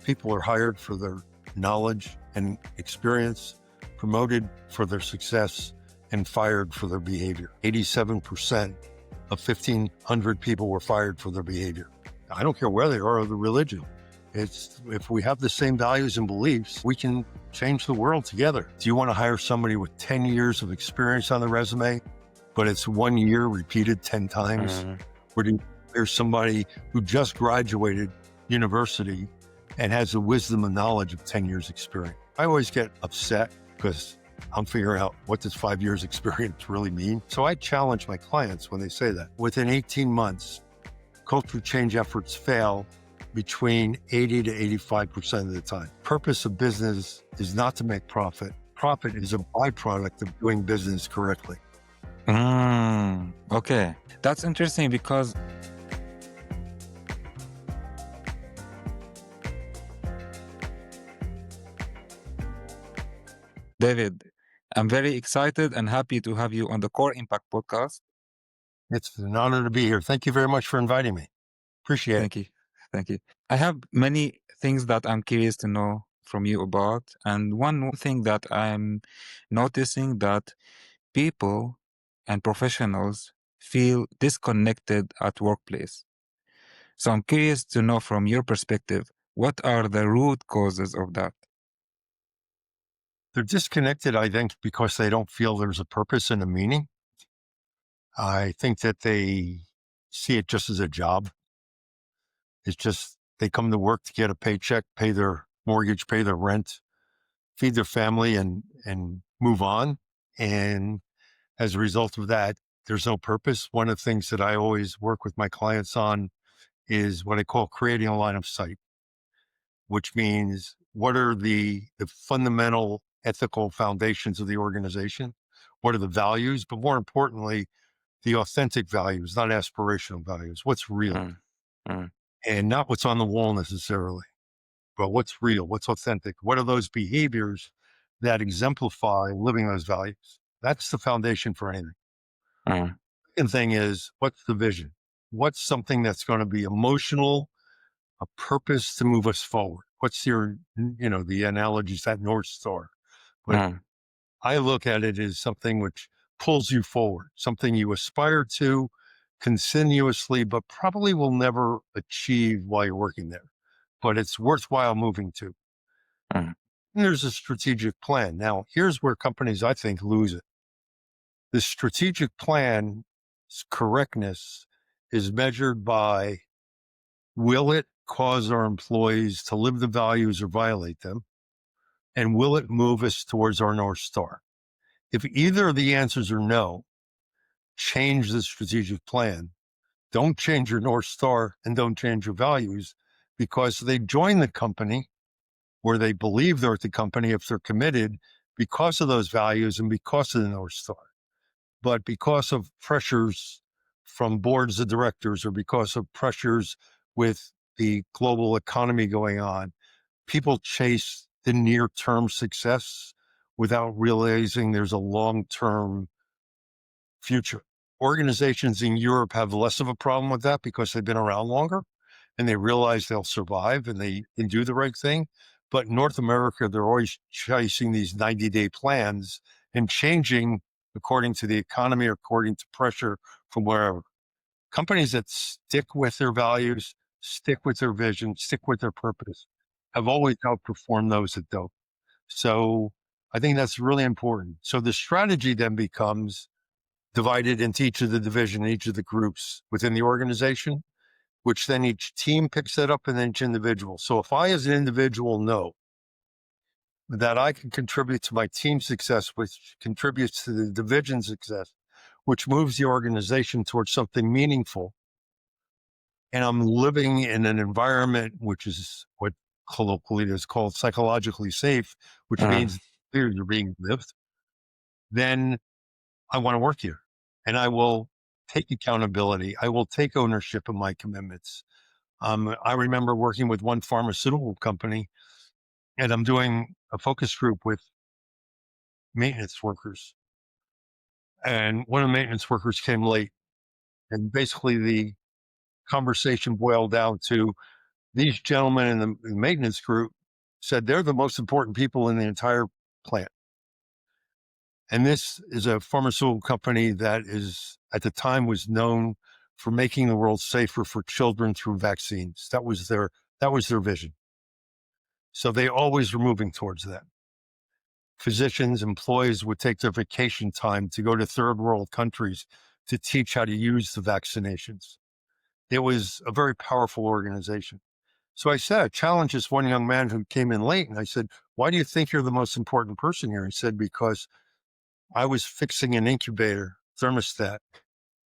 People are hired for their knowledge and experience, promoted for their success, and fired for their behavior. 87% of 1,500 people were fired for their behavior. I don't care where they are or the religion. If we have the same values and beliefs, we can change the world together. Do you want to hire somebody with 10 years of experience on the resume, but it's 1 year repeated 10 times? Or do you hire somebody who just graduated university and has the wisdom and knowledge of 10 years experience? I always get upset because I'm figuring out, what does 5 years experience really mean? So I challenge my clients when they say that. Within 18 months, culture change efforts fail between 80 to 85% of the time. Purpose of business is not to make profit. Profit is a byproduct of doing business correctly. Okay. That's interesting because David, I'm very excited and happy to have you on the Core Impact podcast. It's an honor to be here. Thank you very much for inviting me. Appreciate it. Thank you. Thank you. I have many things that I'm curious to know from you about. And one thing that I'm noticing that people and professionals feel disconnected at workplace. So I'm curious to know from your perspective, what are the root causes of that? They're disconnected, I think, because they don't feel there's a purpose and a meaning. I think that they see it just as a job. It's just, they come to work to get a paycheck, pay their mortgage, pay their rent, feed their family, and move on. And as a result of that, there's no purpose. One of the things that I always work with my clients on is what I call creating a line of sight, which means what are the fundamental ethical foundations of the organization? What are the values? But more importantly, the authentic values, not aspirational values. What's real? And not what's on the wall necessarily, but what's real, what's authentic. What are those behaviors that exemplify living those values? That's the foundation for anything. Second thing is, what's the vision? What's something that's going to be emotional, a purpose to move us forward? What's your, the analogy is that North Star. But I look at it as something which pulls you forward, something you aspire to continuously, but probably will never achieve while you're working there. But it's worthwhile moving to. And there's a strategic plan. Now, here's where companies, I think, lose it. The strategic plan's correctness is measured by, will it cause our employees to live the values or violate them? And will it move us towards our North Star? If either of the answers are no, change the strategic plan. Don't change your North Star and don't change your values, because they join the company where they believe they're at the company if they're committed because of those values and because of the North Star. But because of pressures from boards of directors or because of pressures with the global economy going on, people chase the near-term success without realizing there's a long-term future. Organizations in Europe have less of a problem with that because they've been around longer and they realize they'll survive and they can do the right thing. But in North America, they're always chasing these 90-day plans and changing according to the economy, according to pressure from wherever. Companies that stick with their values, stick with their vision, stick with their purpose, have always outperformed those that don't. So I think that's really important. So the strategy then becomes divided into each of the division, each of the groups within the organization, which then each team picks that up and then each individual. So if I as an individual know that I can contribute to my team's success, which contributes to the division's success, which moves the organization towards something meaningful, and I'm living in an environment which is what colloquially is called psychologically safe, which means fears are being lived, then I want to work here and I will take accountability. I will take ownership of my commitments. I remember working with one pharmaceutical company and I'm doing a focus group with maintenance workers. And one of the maintenance workers came late and basically the conversation boiled down to, these gentlemen in the maintenance group said they're the most important people in the entire plant. And this is a pharmaceutical company that is, at the time, was known for making the world safer for children through vaccines. That was their vision. So they always were moving towards that. Physicians, employees would take their vacation time to go to third world countries to teach how to use the vaccinations. It was a very powerful organization. So I said, I challenged this one young man who came in late, and I said, why do you think you're the most important person here? He said, because I was fixing an incubator thermostat.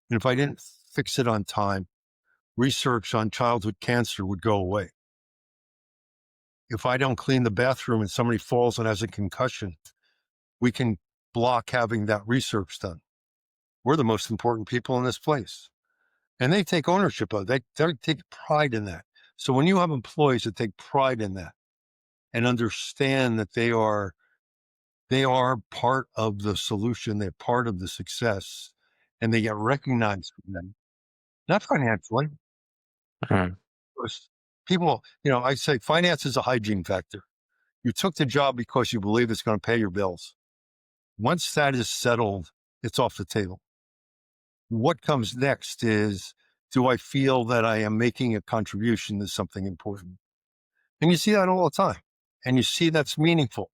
And if I didn't fix it on time, research on childhood cancer would go away. If I don't clean the bathroom and somebody falls and has a concussion, we can block having that research done. We're the most important people in this place. And they take ownership of it. They take pride in that. So when you have employees that take pride in that and understand that they are part of the solution, they're part of the success, and they get recognized from them, not financially. Mm. Because people, I say finance is a hygiene factor. You took the job because you believe it's going to pay your bills. Once that is settled, it's off the table. What comes next is, do I feel that I am making a contribution to something important? And you see that all the time. And you see that's meaningful.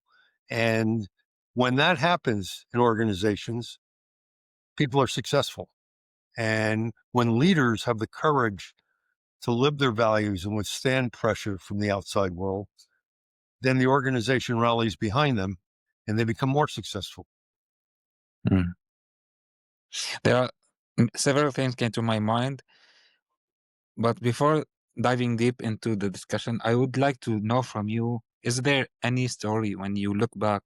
And when that happens in organizations, people are successful. And when leaders have the courage to live their values and withstand pressure from the outside world, then the organization rallies behind them and they become more successful. Mm. There are several things came to my mind, but before diving deep into the discussion, I would like to know from you, is there any story when you look back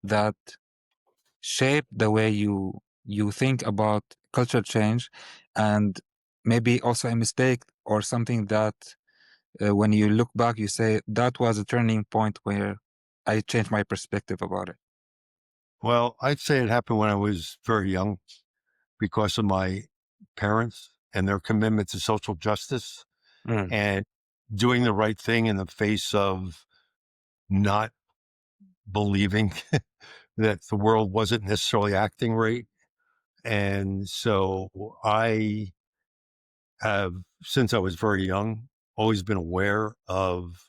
that shaped the way you think about culture change, and maybe also a mistake or something that when you look back, you say that was a turning point where I changed my perspective about it? Well, I'd say it happened when I was very young because of my parents and their commitment to social justice Mm. and doing the right thing in the face of not believing that the world wasn't necessarily acting right. And so I have, since I was very young, always been aware of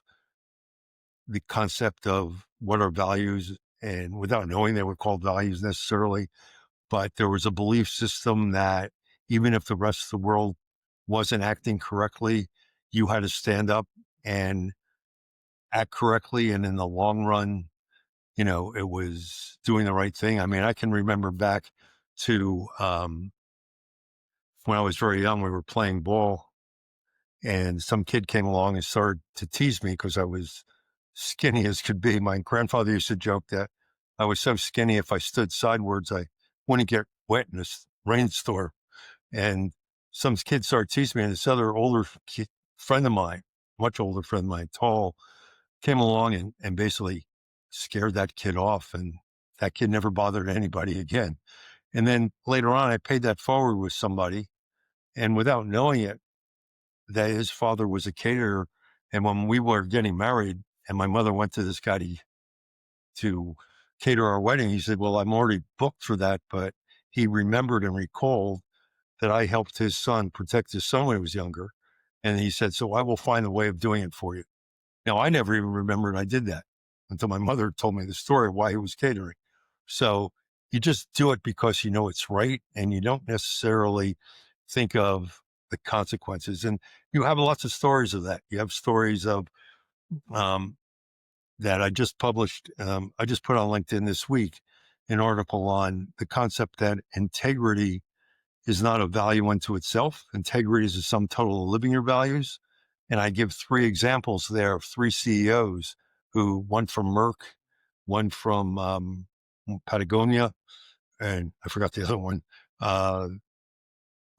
the concept of what are values, and without knowing they were called values necessarily, but there was a belief system that even if the rest of the world wasn't acting correctly, you had to stand up and act correctly. And in the long run, it was doing the right thing. I mean, I can remember back to when I was very young, we were playing ball and some kid came along and started to tease me because I was skinny as could be. My grandfather used to joke that I was so skinny, if I stood sideways, I wouldn't get wet in a rainstorm. And some kid started teasing me, and this other older friend of mine, much older friend of mine, tall, came along and basically scared that kid off. And that kid never bothered anybody again. And then later on, I paid that forward with somebody. And without knowing it, that his father was a caterer. And when we were getting married and my mother went to this guy to cater our wedding, he said, well, I'm already booked for that. But he remembered and recalled that I helped his son protect his son when he was younger. And he said, so I will find a way of doing it for you. Now, I never even remembered I did that until my mother told me the story of why he was catering. So you just do it because you know it's right, and you don't necessarily think of the consequences. And you have lots of stories of that. You have stories of that I just published. I just put on LinkedIn this week an article on the concept that integrity is not a value unto itself. Integrity is the sum total of living your values. And I give 3 examples there of 3 CEOs who, one from Merck, one from Patagonia, and I forgot the other one,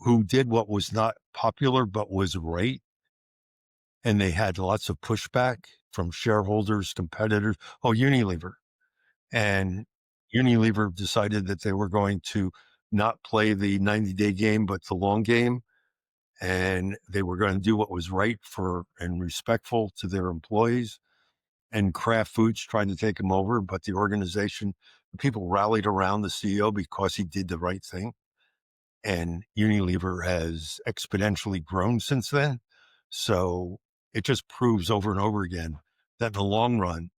who did what was not popular but was right. And they had lots of pushback from shareholders, competitors. Oh, Unilever. And Unilever decided that they were going to not play the 90-day game, but the long game. and they were going to do what was right for and respectful to their employees. And Kraft Foods tried to take him over, but the organization, people rallied around the CEO because he did the right thing. And Unilever has exponentially grown since then. So it just proves over and over again that in the long run,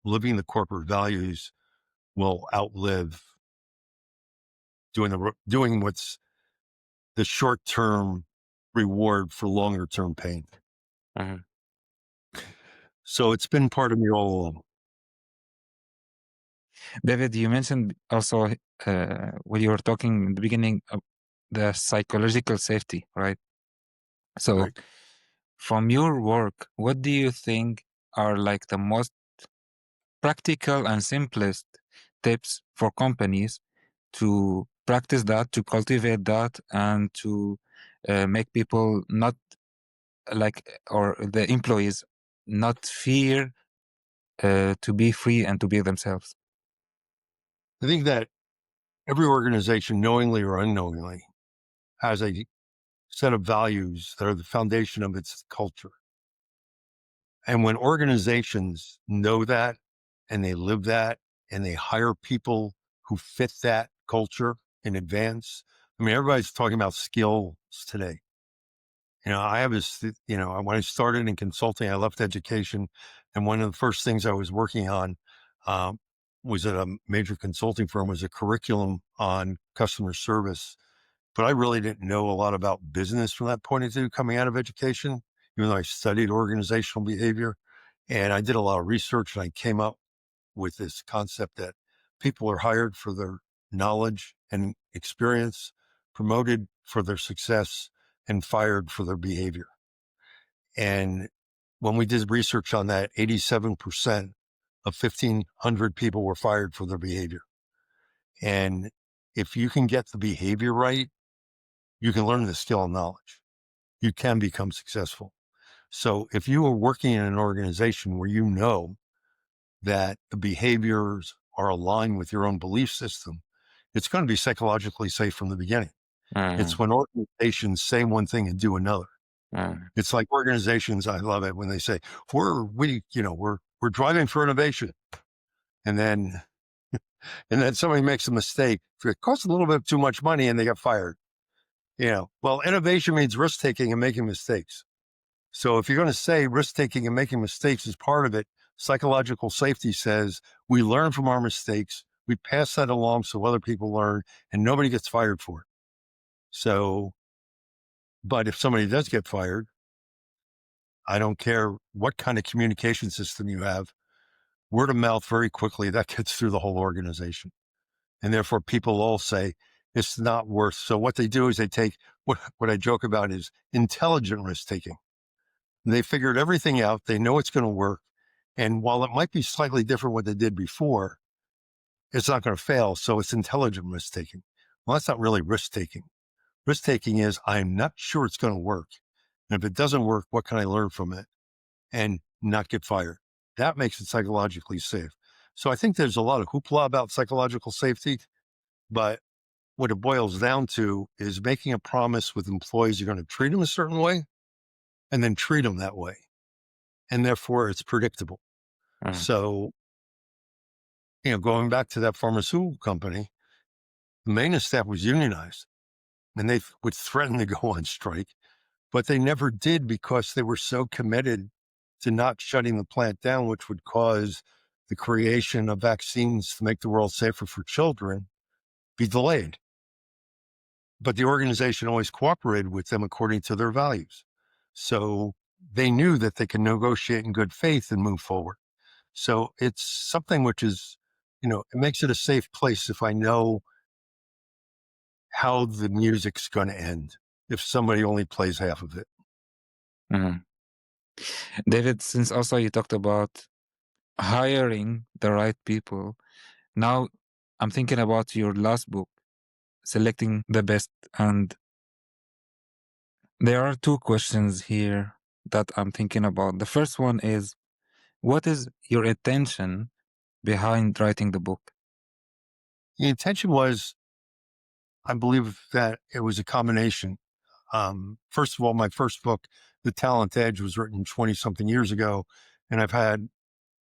living the corporate values will outlive doing what's the short-term reward for longer-term pain. Mhm. So it's been part of me all along. David, you mentioned also when you were talking in the beginning of the psychological safety, right? So, Right. from your work, what do you think are like the most practical and simplest tips for companies to practice that, to cultivate that, and to make people not or the employees not fear to be free and to be themselves? I think that every organization, knowingly or unknowingly, has a set of values that are the foundation of its culture. And when organizations know that and they live that and they hire people who fit that culture in advance, I mean, everybody's talking about skills today. I have this, when I started in consulting, I left education. And one of the first things I was working on um, was at a major consulting firm, was a curriculum on customer service. But I really didn't know a lot about business from that point of view coming out of education, even though I studied organizational behavior. And I did a lot of research, and I came up with this concept that people are hired for their knowledge and experience, promoted for their success, and fired for their behavior. And when we did research on that, 87% of 1,500 people were fired for their behavior. And if you can get the behavior right, you can learn the skill and knowledge. You can become successful. So if you are working in an organization where you know that the behaviors are aligned with your own belief system, it's going to be psychologically safe from the beginning. It's when organizations say one thing and do another. It's like organizations, I love it when they say, we're driving for innovation. And then somebody makes a mistake. It costs a little bit too much money and they get fired. Well, innovation means risk taking and making mistakes. So if you're going to say risk taking and making mistakes is part of it, psychological safety says we learn from our mistakes, we pass that along so other people learn, and nobody gets fired for it. So, but if somebody does get fired, I don't care what kind of communication system you have, word of mouth very quickly, that gets through the whole organization. And therefore people all say it's not worth. So what they do is they take what I joke about is intelligent risk taking. They figured everything out. They know it's going to work. And while it might be slightly different what they did before, it's not going to fail. So it's intelligent risk taking. Well, that's not really risk taking. Risk taking is I'm not sure it's going to work. And if it doesn't work, what can I learn from it and not get fired? That makes it psychologically safe. So I think there's a lot of hoopla about psychological safety, but what it boils down to is making a promise with employees you're going to treat them a certain way and then treat them that way. And therefore it's predictable. So, going back to that pharmaceutical company, the maintenance staff was unionized and they would threaten to go on strike, but they never did because they were so committed to not shutting the plant down, which would cause the creation of vaccines to make the world safer for children, be delayed. But the organization always cooperated with them according to their values. So they knew that they could negotiate in good faith and move forward. So it's something which is, it makes it a safe place if I know how the music's going to end, if somebody only plays half of it. Mhm. David, since also you talked about hiring the right people, now I'm thinking about your last book, Selecting the Best. And there are two questions here that I'm thinking about. The first one is, what is your intention behind writing the book? The intention was, I believe that it was a combination. First of all, my first book, The Talent Edge, was written 20 something years ago. And I've had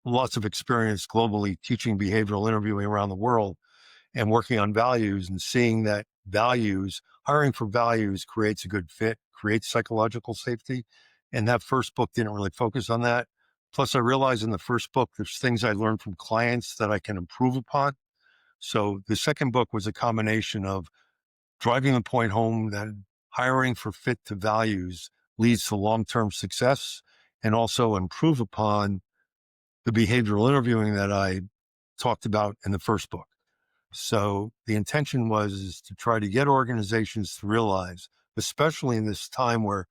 lots of experience globally teaching behavioral interviewing around the world and working on values and seeing that hiring for values creates a good fit, creates psychological safety. And that first book didn't really focus on that. Plus, I realized in the first book, there's things I learned from clients that I can improve upon. So the second book was a combination of driving the point home that hiring for fit to values leads to long-term success, and also improve upon the behavioral interviewing that I talked about in the first book. So the intention is to try to get organizations to realize, especially in this time where,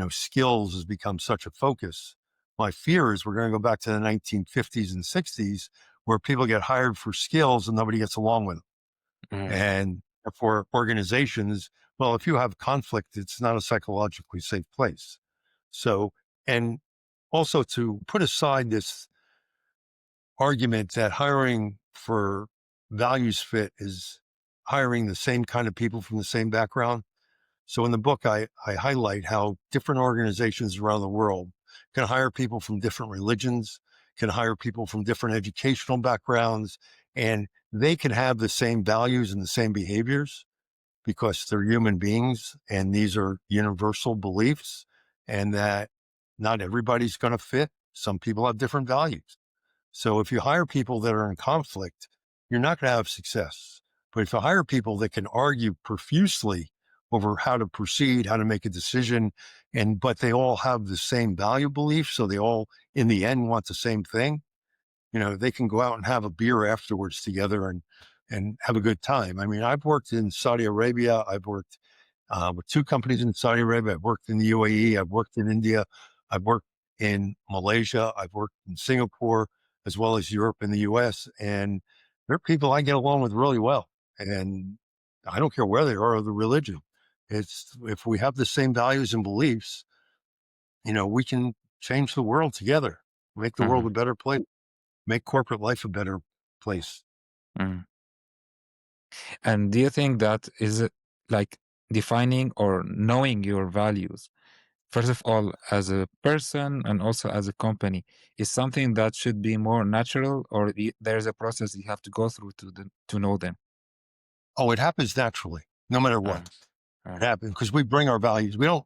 skills has become such a focus. My fear is we're going to go back to the 1950s and 60s where people get hired for skills and nobody gets along with them. And for organizations, well, if you have conflict, it's not a psychologically safe place. So, and also to put aside this argument that hiring for values fit is hiring the same kind of people from the same background. So in the book, I highlight how different organizations around the world can hire people from different religions, can hire people from different educational backgrounds, and they can have the same values and the same behaviors because they're human beings and these are universal beliefs, and that not everybody's going to fit. Some people have different values. So if you hire people that are in conflict, you're not going to have success. But if you hire people that can argue profusely over how to proceed, how to make a decision, but they all have the same value belief, so they all in the end want the same thing, they can go out and have a beer afterwards together and have a good time. I mean, I've worked in Saudi Arabia. I've worked with two companies in Saudi Arabia. I've worked in the UAE. I've worked in India. I've worked in Malaysia. I've worked in Singapore, as well as Europe and the US. And they're people I get along with really well. And I don't care where they are or the religion. It's if we have the same values and beliefs, we can change the world together, make the world a better place, make corporate life a better place. Mm. And do you think that is it like defining or knowing your values, first of all, as a person and also as a company, is something that should be more natural, or there's a process you have to go through to know them? Oh, it happens naturally, no matter what. Uh, uh, It happens because we bring our values. We don't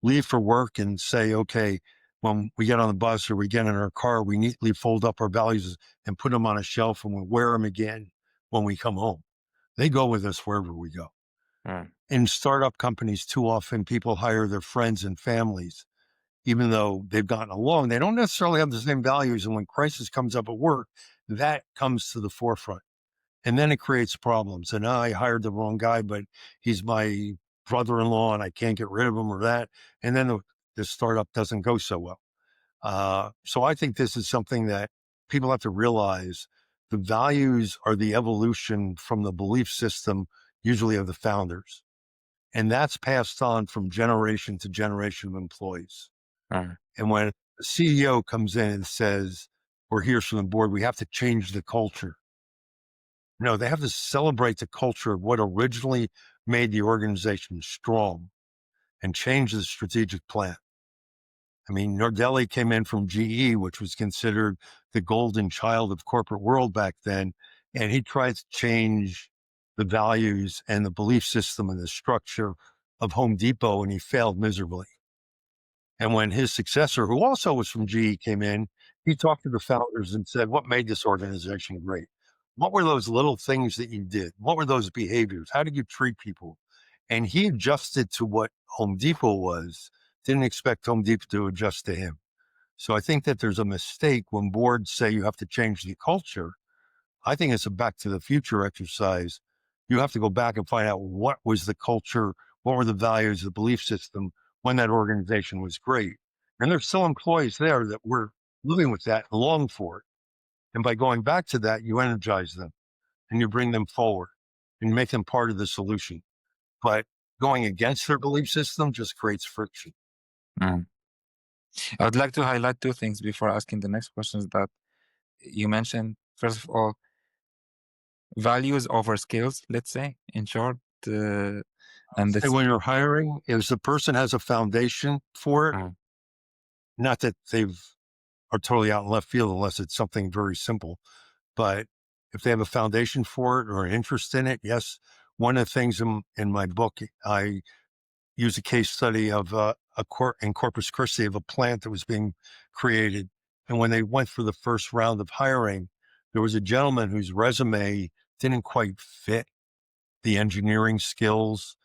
leave for work and say, okay, when we get on the bus or we get in our car, we neatly fold up our values and put them on a shelf and we wear them again when we come home. They go with us wherever we go. uh, In startup companies, too often people hire their friends and families, even though they've gotten along. They don't necessarily have the same values. And when crisis comes up at work, that comes to the forefront. And then it creates problems. And I hired the wrong guy, but he's my brother-in-law and I can't get rid of him or that. And then the startup doesn't go so well. So I think this is something that people have to realize. The values are the evolution from the belief system, usually of the founders. And that's passed on from generation to generation of employees. uh, And when the CEO comes in and says, or hears from the board, we have to change the culture. No, they have to celebrate the culture of what originally made the organization strong and change the strategic plan. I mean, Nardelli came in from GE, which was considered the golden child of corporate world back then. And he tried to change the values and the belief system and the structure of Home Depot, and he failed miserably. And when his successor, who also was from GE, came in, he talked to the founders and said, what made this organization great? What were those little things that you did? What were those behaviors? How did you treat people? And he adjusted to what Home Depot was, didn't expect Home Depot to adjust to him. So I think that there's a mistake when boards say you have to change the culture. I think it's a back to the future exercise. You have to go back and find out what was the culture, what were the values, the belief system when that organization was great. And there's still employees there that were living with that and long for it. And by going back to that, you energize them and you bring them forward and make them part of the solution. But going against their belief system just creates friction. uh. I would like to highlight two things before asking the next questions that you mentioned. First of all, values over skills, let's say, in short. And And this, when you're hiring, if the person has a foundation for it, uh, not that they've are totally out in left field unless it's something very simple, but if they have a foundation for it or an interest in it, yes. One of the things in my book, I use a case study of in Corpus Christi of a plant that was being created. And when they went for the first round of hiring, there was a gentleman whose resume didn't quite fit the engineering skills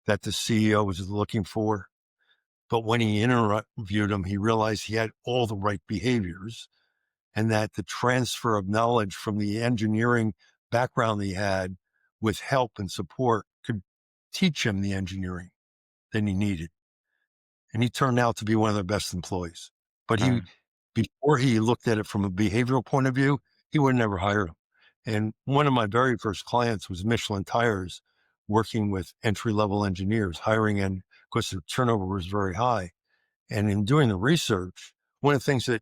that the CEO was looking for. But when he interviewed him, he realized he had all the right behaviors and that the transfer of knowledge from the engineering background he had with help and support could teach him the engineering that he needed. And he turned out to be one of their best employees. But uh, before he looked at it from a behavioral point of view, he would never hire him. And one of my very first clients was Michelin Tires, working with entry-level engineers, hiring, and of course the turnover was very high. And in doing the research, one of the things that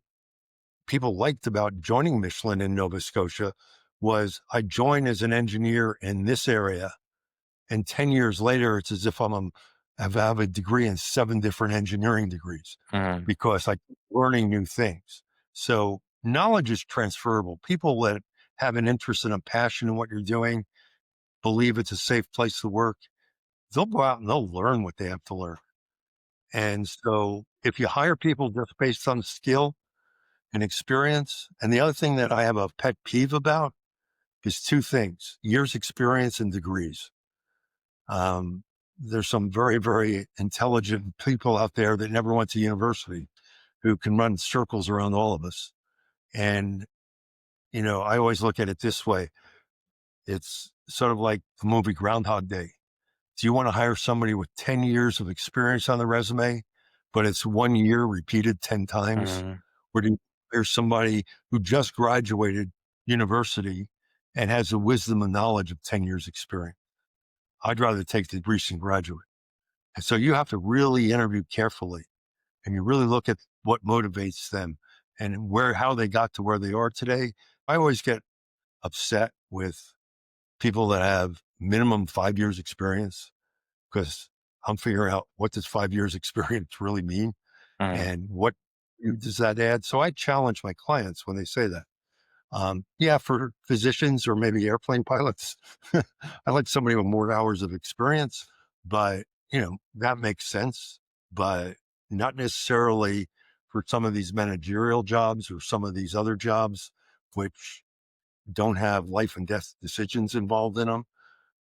people liked about joining Michelin in Nova Scotia was I joined as an engineer in this area. And 10 years later, it's as if I have a degree in 7 different engineering degrees uh, because I keep learning new things. So knowledge is transferable. People that have an interest and a passion in what you're doing, believe it's a safe place to work, they'll go out and they'll learn what they have to learn. And so if you hire people just based on skill and experience, and the other thing that I have a pet peeve about is 2 things: years experience and degrees. Um, there's some very, very intelligent people out there that never went to university who can run circles around all of us. And, I always look at it this way. It's sort of like the movie Groundhog Day. Do you want to hire somebody with 10 years of experience on the resume, but it's 1 year repeated 10 times? uh, Or do you hire somebody who just graduated university and has the wisdom and knowledge of 10 years experience? I'd rather take the recent graduate. And so you have to really interview carefully and you really look at what motivates them and how they got to where they are today. I always get upset with people that have minimum 5 years experience because I'm figuring out what does 5 years experience really mean uh, and what does that add. So I challenge my clients when they say that. Yeah, for physicians or maybe airplane pilots, I like somebody with more hours of experience, but that makes sense, but not necessarily for some of these managerial jobs or some of these other jobs, which don't have life and death decisions involved in them.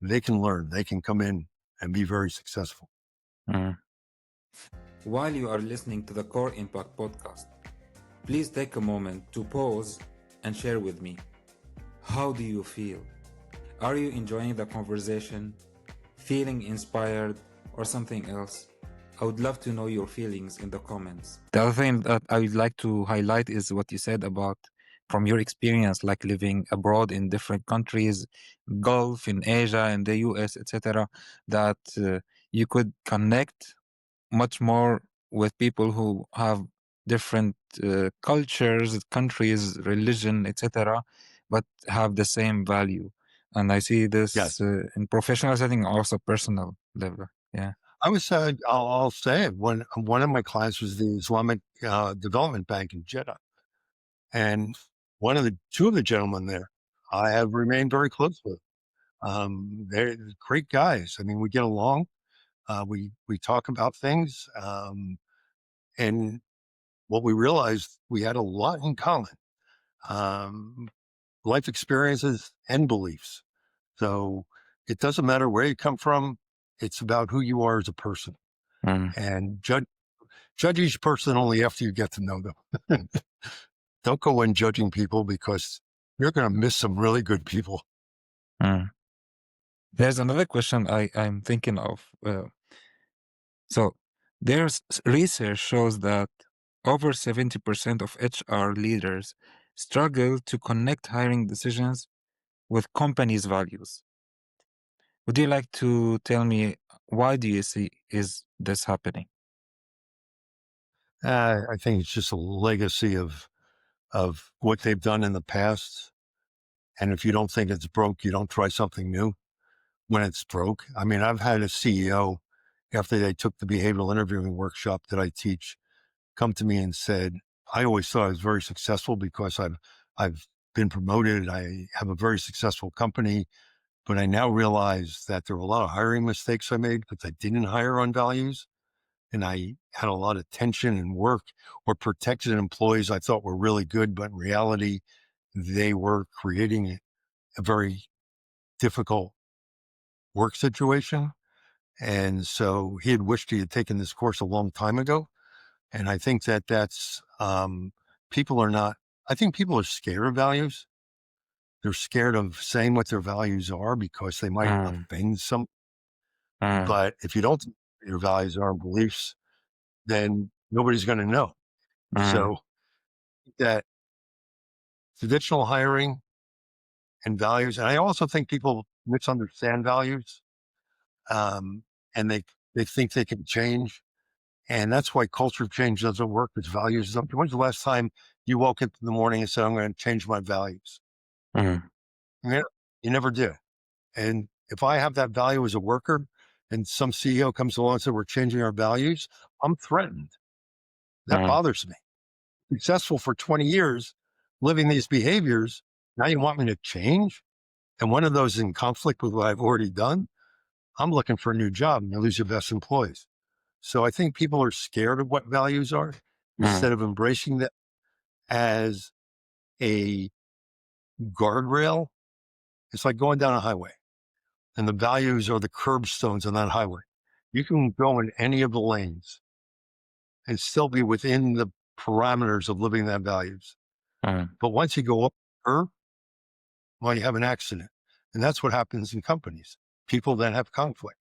They can learn, they can come in and be very successful. uh. While you are listening to the Core Impact podcast, please take a moment to pause and share with me. How do you feel? Are you enjoying the conversation, feeling inspired, or something else? I would love to know your feelings in the comments. The other thing that I would like to highlight is what you said about from your experience, like living abroad in different countries, Gulf, in Asia, in the US, etc., that you could connect much more with people who have different cultures, countries, religion, etc., but have the same value. And I see this Yes. in professional setting, also personal level. Yeah. I was, I'll say it, when one of my clients was the Islamic Development Bank in Jeddah. And two of the gentlemen there, I have remained very close with. They're great guys. I mean, we get along. We talk about things, and what we realized we had a lot in common: um, life experiences and beliefs. So it doesn't matter where you come from; it's about who you are as a person. Mm, And judge each person only after you get to know them. Don't go in judging people because you're going to miss some really good people. mm. There's another question I'm thinking of. So there's research shows that over 70% of HR leaders struggle to connect hiring decisions with companies' values. Would you like to tell me why do you see is this happening? I think it's just a legacy of what they've done in the past. And if you don't think it's broke, you don't try something new. when it's broke. I mean, I've had a CEO, after they took the behavioral interviewing workshop that I teach, come to me and said, I always thought I was very successful because I've been promoted. I have a very successful company, but I now realize that there were a lot of hiring mistakes I made because I didn't hire on values. And I had a lot of tension and work or protected employees I thought were really good, but in reality, they were creating a very difficult work situation. And so he had wished he had taken this course a long time ago. And I think that people are not, I think people are scared of values. They're scared of saying what their values are because they might Mm, offend some. mm, But if you don't know what your values are and beliefs, then nobody's going to know. mm, So that traditional hiring and values, and I also think people misunderstand values, um, and they think they can change. And that's why culture change doesn't work. It's values. When's the last time you woke up in the morning and said, I'm going to change my values? mm, You you never do. And if I have that value as a worker and some CEO comes along and says, we're changing our values, I'm threatened. That mm, bothers me. Successful for 20 years, living these behaviors. Now you want me to change? And one of those is in conflict with what I've already done. I'm looking for a new job and you lose your best employees. So I think people are scared of what values are mm, instead of embracing them as a guardrail. It's like going down a highway and the values are the curbstones on that highway. You can go in any of the lanes and still be within the parameters of living that values. mm, But once you go up the curb, well, you have an accident. And that's what happens in companies. People then have conflict.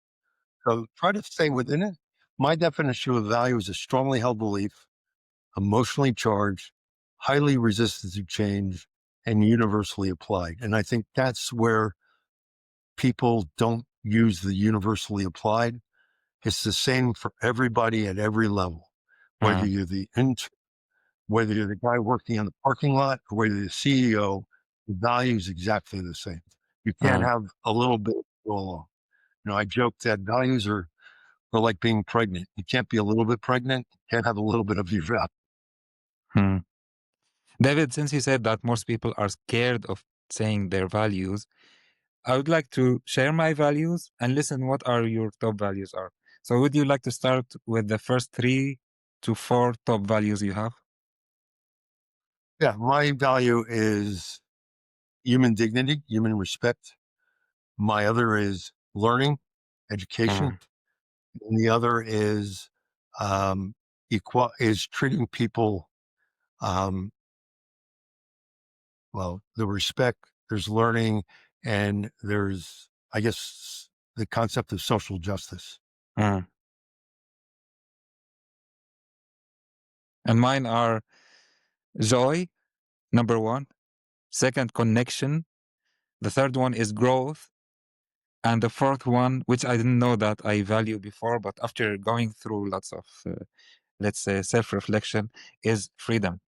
So try to stay within it. My definition of value is a strongly held belief, emotionally charged, highly resistant to change, and universally applied. And I think that's where people don't use the universally applied. It's the same for everybody at every level, whether mm, you're the intern, whether you're the guy working in the parking lot, or whether you're the CEO, the value is exactly the same. You can't mm, have a little bit go along. I joke that values are like being pregnant. You can't be a little bit pregnant. You can't have a little bit of your value. mm. David, since you said that most people are scared of saying their values, I would like to share my values and listen what are your top values are. So would you like to start with the first 3 to 4 top values you have? Yeah, my value is human dignity, human respect. My other is learning, education, Mm, and the other is is treating people um, well. The respect, there's learning, and there's, I guess, the concept of social justice. mm. And mine are joy, number 1. Second, connection. The third one is growth. And the fourth one, which I didn't know that I value before, but after going through lots of, let's say, self-reflection, is freedom.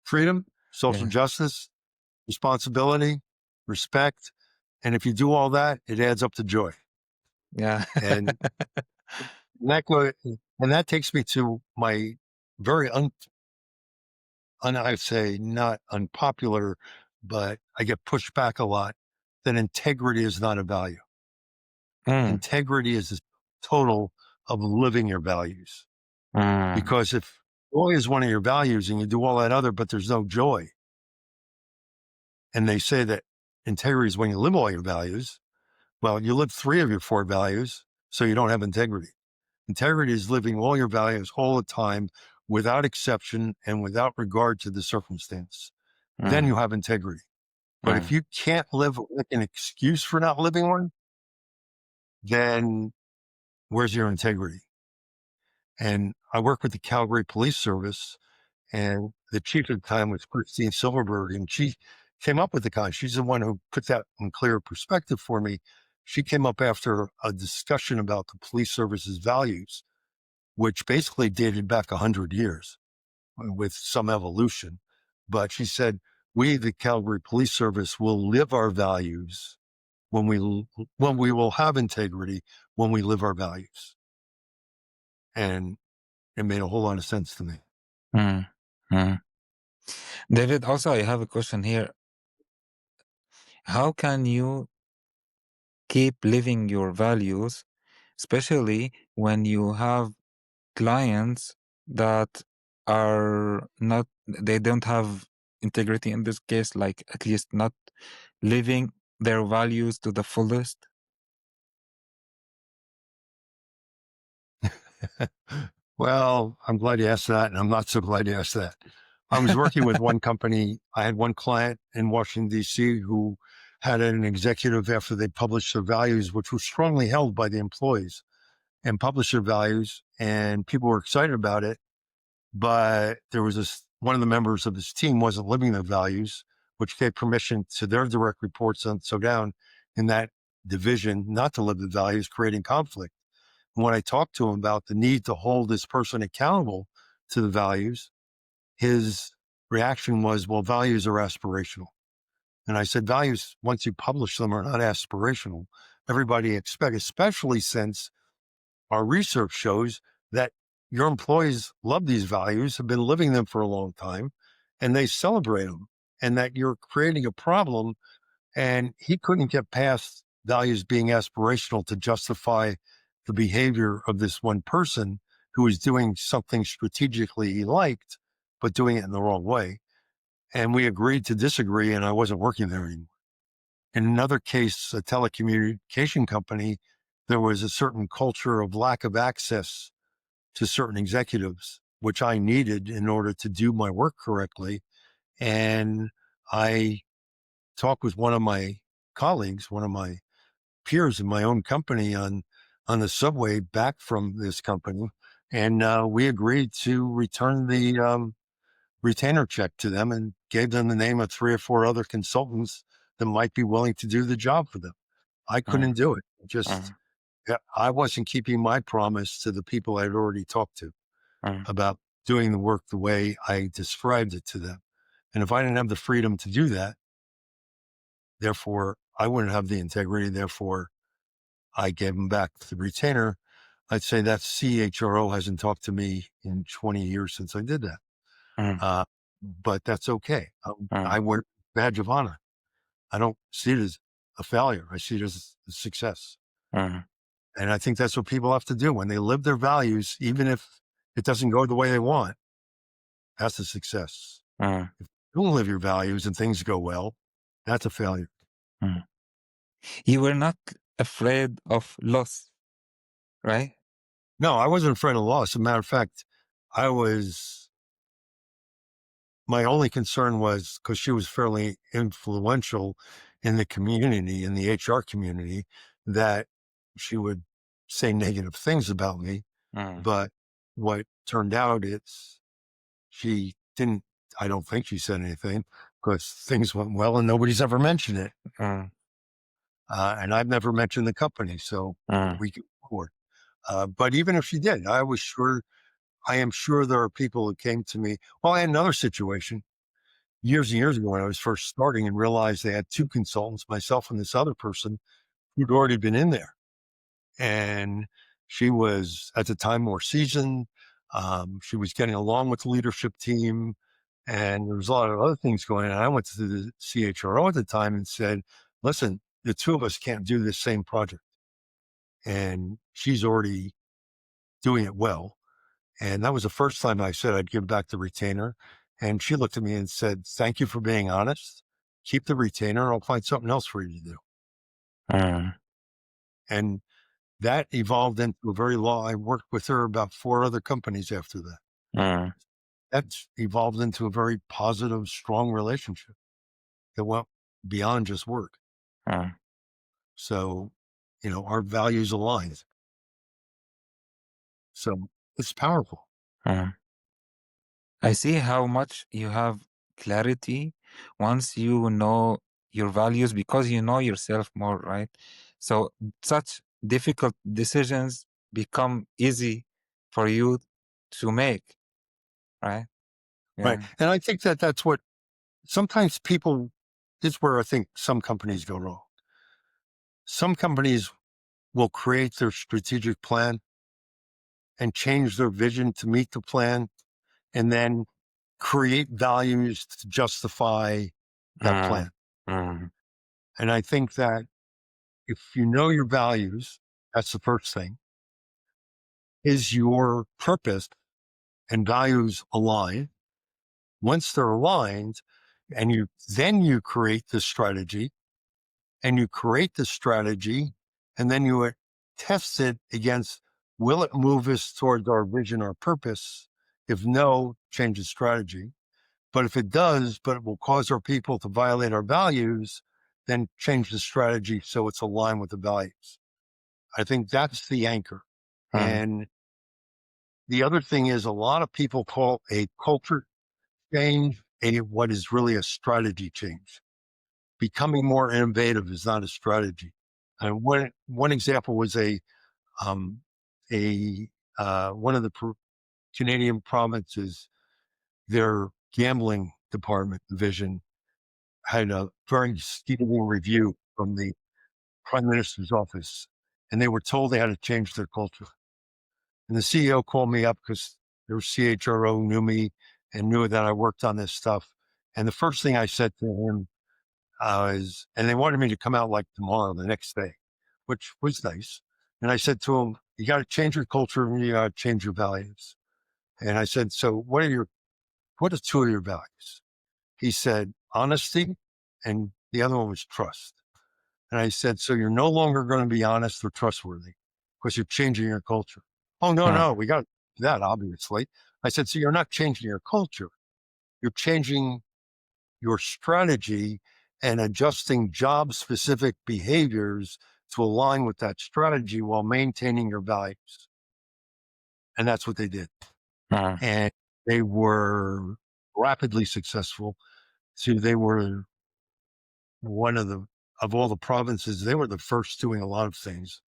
Freedom, social Yeah. justice, responsibility, respect, and if you do all that, it adds up to joy. Yeah. And that go, and that takes me to my very I'd say not unpopular, but I get pushed back a lot that integrity is not a value. Mm, Integrity is the total of living your values. mm, Because if joy is one of your values and you do all that other, but there's no joy, and they say that integrity is when you live all your values, well, you live 3 of your 4 values, so you don't have integrity. Integrity is living all your values all the time without exception and without regard to the circumstance. Then mm, you have integrity. But if mm, you can't live with an excuse for not living one, then where's your integrity? And I work with the Calgary Police Service, and the chief at the time was Christine Silverberg, and she came up with the con. She's the one who put that in clear perspective for me. She came up after a discussion about the police service's values, which basically dated back 100 years with some evolution. But she said, we, the Calgary Police Service, will live our values when we will have integrity when we live our values. And it made a whole lot of sense to me. Mm, mm. David, also, I have a question here. How can you keep living your values, especially when you have clients that are not, they don't have integrity in this case, like at least not living their values to the fullest? Well, I'm glad you asked that, and I'm not so glad you asked that. I was working with one company. I had one client in Washington, D.C., who had an executive after they published their values, which were strongly held by the employees, and published their values, and people were excited about it. But there was one of the members of his team wasn't living their values, which gave permission to their direct reports and so down in that division not to live the values, creating conflict. And when I talked to him about the need to hold this person accountable to the values, his reaction was, well, values are aspirational. And I said, values, once you publish them, are not aspirational. Everybody expects, especially since our research shows that your employees love these values, have been living them for a long time, and they celebrate them, and that you're creating a problem. And he couldn't get past values being aspirational to justify the behavior of this one person who was doing something strategically he liked, but doing it in the wrong way. And we agreed to disagree, and I wasn't working there anymore. In another case, a telecommunication company, there was a certain culture of lack of access to certain executives, which I needed in order to do my work correctly. And I talked with one of my colleagues, one of my peers in my own company on the subway back from this company. And we agreed to return the retainer check to them and gave them the name of 3 or 4 other consultants that might be willing to do the job for them. I Mm, couldn't do it. Just, mm, I wasn't keeping my promise to the people I'd already talked to mm, about doing the work the way I described it to them. And if I didn't have the freedom to do that, therefore, I wouldn't have the integrity. Therefore, I gave them back the retainer. I'd say that CHRO hasn't talked to me in 20 years since I did that. mm, Uh, but that's okay. mm, I wear a badge of honor. I don't see it as a failure. I see it as a success. mm, And I think that's what people have to do when they live their values, even if it doesn't go the way they want. That's a success. mm, If you don't live your values and things go well, that's a failure. mm. You were not afraid of loss, right? No, I wasn't afraid of loss. As a matter of fact, I was, my only concern was because she was fairly influential in the community, in the HR community, that she would say negative things about me. Mm, But what turned out, she didn't, I don't think she said anything because things went well and nobody's ever mentioned it. mm, And I've never mentioned the company. So mm, we can move forward. But even if she did, I am sure there are people who came to me. Well, I had another situation years and years ago when I was first starting and realized they had 2 consultants, myself and this other person who'd already been in there. And she was at the time more seasoned. She was getting along with the leadership team. And there was a lot of other things going on. I went to the CHRO at the time and said, listen, the 2 of us can't do this same project. And she's already doing it well. And that was the first time I said I'd give back the retainer. And she looked at me and said, thank you for being honest. Keep the retainer. I'll find something else for you to do. mm, And that evolved into a very long, I worked with her about 4 other companies after that. mm, That's evolved into a very positive, strong relationship that went beyond just work. mm, So, our values align. So it's powerful. mm. I see how much you have clarity once you know your values because you know yourself more, right? So such difficult decisions become easy for you to make, right? Right. Yeah. And I think that that's what sometimes people, this is where I think some companies go wrong. Some companies will create their strategic plan and change their vision to meet the plan, and then create values to justify that Mm, plan. mm, And I think that if you know your values, that's the first thing. Is your purpose and values aligned? Once they're aligned, and you create the strategy, and you create the strategy, and then you test it against, will it move us towards our vision or purpose? If no, change the strategy. But if it does, but it will cause our people to violate our values, then change the strategy so it's aligned with the values. I think that's the anchor. mm, And the other thing is, a lot of people call a culture change what is really a strategy change. Becoming more innovative is not a strategy. And one example was um, a one of the Canadian provinces, their gambling department division had a very scathing review from the prime minister's office, and they were told they had to change their culture. And the CEO called me up because their CHRO knew me and knew that I worked on this stuff. And the first thing I said to him and they wanted me to come out like tomorrow, the next day, which was nice. And I said to him, you got to change your culture and you got to change your values. And I said, so what are two of your values? He said, honesty. And the other one was trust. And I said, so you're no longer going to be honest or trustworthy because you're changing your culture. Oh, no, mm, no, we got that, obviously. I said, so you're not changing your culture. You're changing your strategy and adjusting job specific behaviors to align with that strategy while maintaining your values. And that's what they did. mm, And they were rapidly successful. So they were one of all the provinces, they were the first doing a lot of things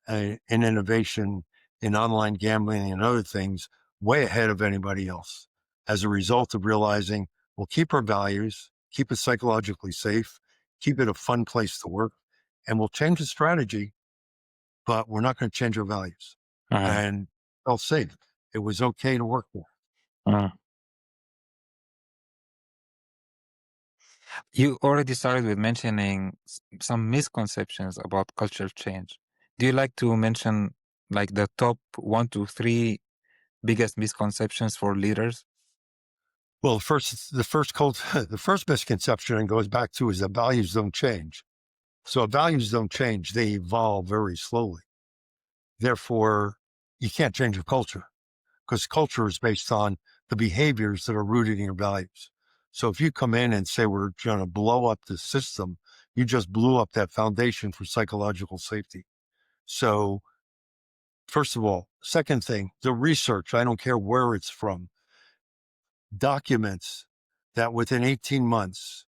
in innovation, in online gambling and other things, way ahead of anybody else as a result of realizing we'll keep our values, keep it psychologically safe, keep it a fun place to work, and we'll change the strategy, but we're not going to change our values. mm, And felt safe. It was okay to work there. mm. You already started with mentioning some misconceptions about culture change. Do you like to mention like the top 1 to 3 biggest misconceptions for leaders? Well, the first misconception goes back to is that values don't change. So if values don't change, they evolve very slowly. Therefore, you can't change your culture because culture is based on the behaviors that are rooted in your values. So if you come in and say we're going to blow up the system, you just blew up that foundation for psychological safety. So first of all, second thing, the research, I don't care where it's from, documents that within 18 months,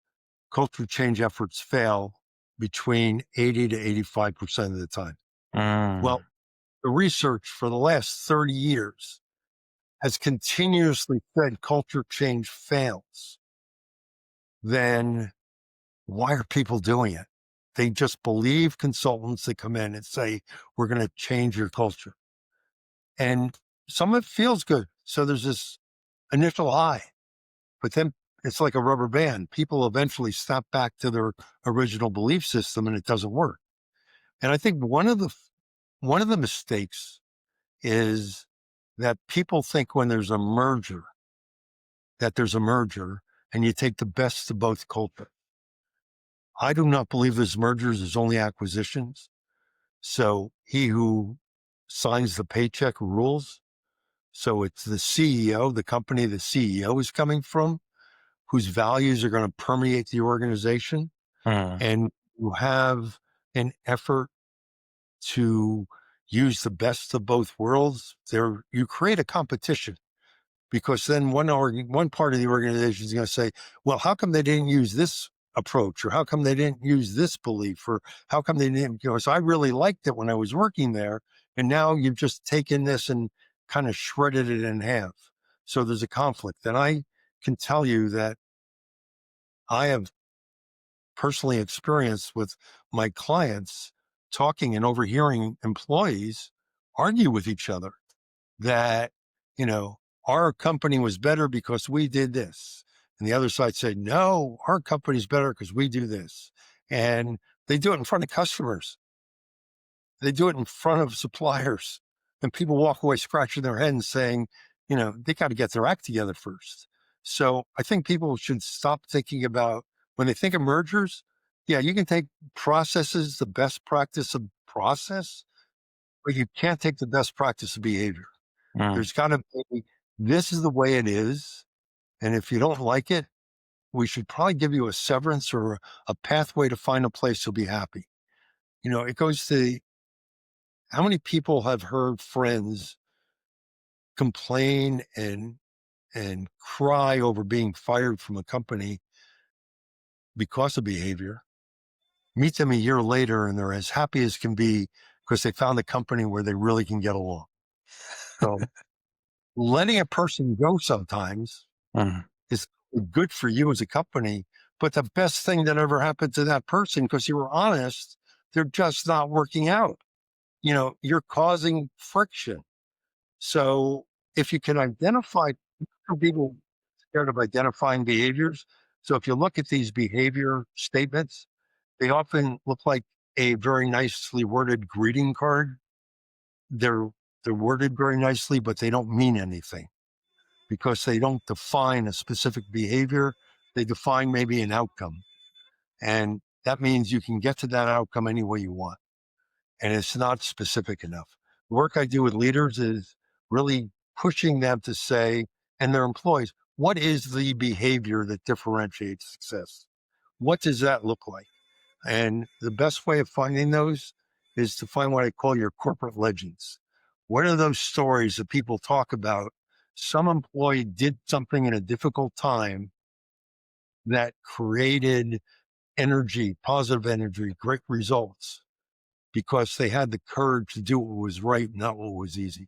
culture change efforts fail between 80 to 85% of the time. Mm, Well, the research for the last 30 years has continuously said culture change fails, then why are people doing it? They just believe consultants that come in and say, we're going to change your culture. And some of it feels good. So there's this initial high, but then it's like a rubber band. People eventually snap back to their original belief system and it doesn't work. And I think one of the mistakes is that people think when there's a merger, that there's a merger and you take the best of both cultures. I do not believe there's mergers, there's only acquisitions. So he who signs the paycheck rules. So it's the CEO, the company the CEO is coming from, whose values are going to permeate the organization. mm, And you have an effort to use the best of both worlds. You create a competition. Because then one part of the organization is going to say, well, how come they didn't use this approach? Or how come they didn't use this belief? Or how come they didn't, so I really liked it when I was working there. And now you've just taken this and kind of shredded it in half. So there's a conflict. And I can tell you that I have personally experienced with my clients talking and overhearing employees argue with each other that, our company was better because we did this. And the other side said, no, our company's better because we do this. And they do it in front of customers. They do it in front of suppliers. And people walk away scratching their head and saying, they got to get their act together first. So I think people should stop thinking about when they think of mergers. Yeah, you can take processes, the best practice of process, but you can't take the best practice of behavior. Mm. There's got to be, this is the way it is. And if you don't like it, we should probably give you a severance or a pathway to find a place you'll be happy. It goes to how many people have heard friends complain and cry over being fired from a company because of behavior, meet them a year later and they're as happy as can be because they found a company where they really can get along. So letting a person go sometimes Mm. is good for you as a company, but the best thing that ever happened to that person, because you were honest, they're just not working out. You're causing friction. So if you can identify, people scared of identifying behaviors. So if you look at these behavior statements, they often look like a very nicely worded greeting card. They're they're worded very nicely, but they don't mean anything because they don't define a specific behavior. They define maybe an outcome. And that means you can get to that outcome any way you want. And it's not specific enough. The work I do with leaders is really pushing them to say, and their employees, what is the behavior that differentiates success? What does that look like? And the best way of finding those is to find what I call your corporate legends. What are those stories that people talk about? Some employee did something in a difficult time that created energy, positive energy, great results because they had the courage to do what was right, not what was easy.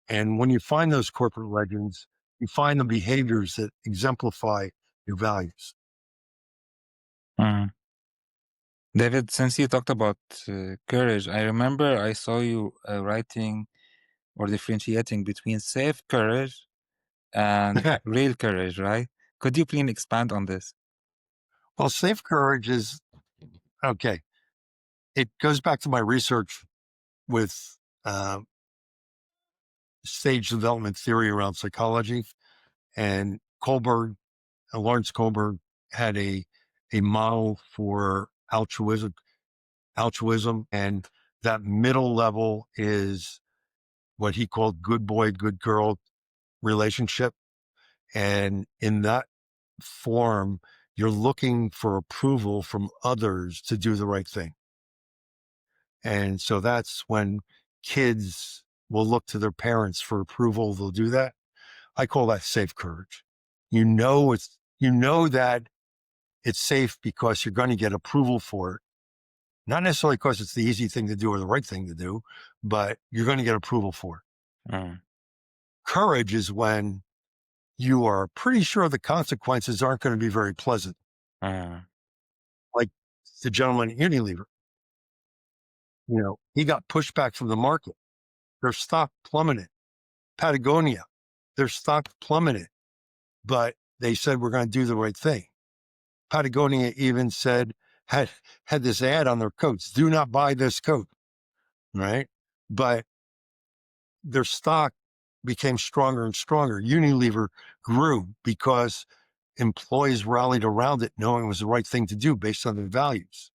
And when you find those corporate legends, you find the behaviors that exemplify your values. Mm. David, since you talked about courage, I remember I saw you writing or differentiating between safe courage and real courage, right? Could you please expand on this? Well, safe courage is okay. It goes back to my research with uh, stage development theory around psychology. And Lawrence Kohlberg had a model for altruism. And that middle level is what he called good boy, good girl relationship. And in that form, you're looking for approval from others to do the right thing. And so that's when kids will look to their parents for approval. They'll do that. I call that safe courage. You know that it's safe because you're going to get approval for it. Not necessarily because it's the easy thing to do or the right thing to do, but you're going to get approval for it. Mm. Courage is when you are pretty sure the consequences aren't going to be very pleasant. Mm. Like the gentleman at Unilever, he got pushback from the market. Their stock plummeted. Patagonia, their stock plummeted, but they said, we're going to do the right thing. Patagonia even had this ad on their coats, do not buy this coat, right? But their stock became stronger and stronger. Unilever grew because employees rallied around it, knowing it was the right thing to do based on their values.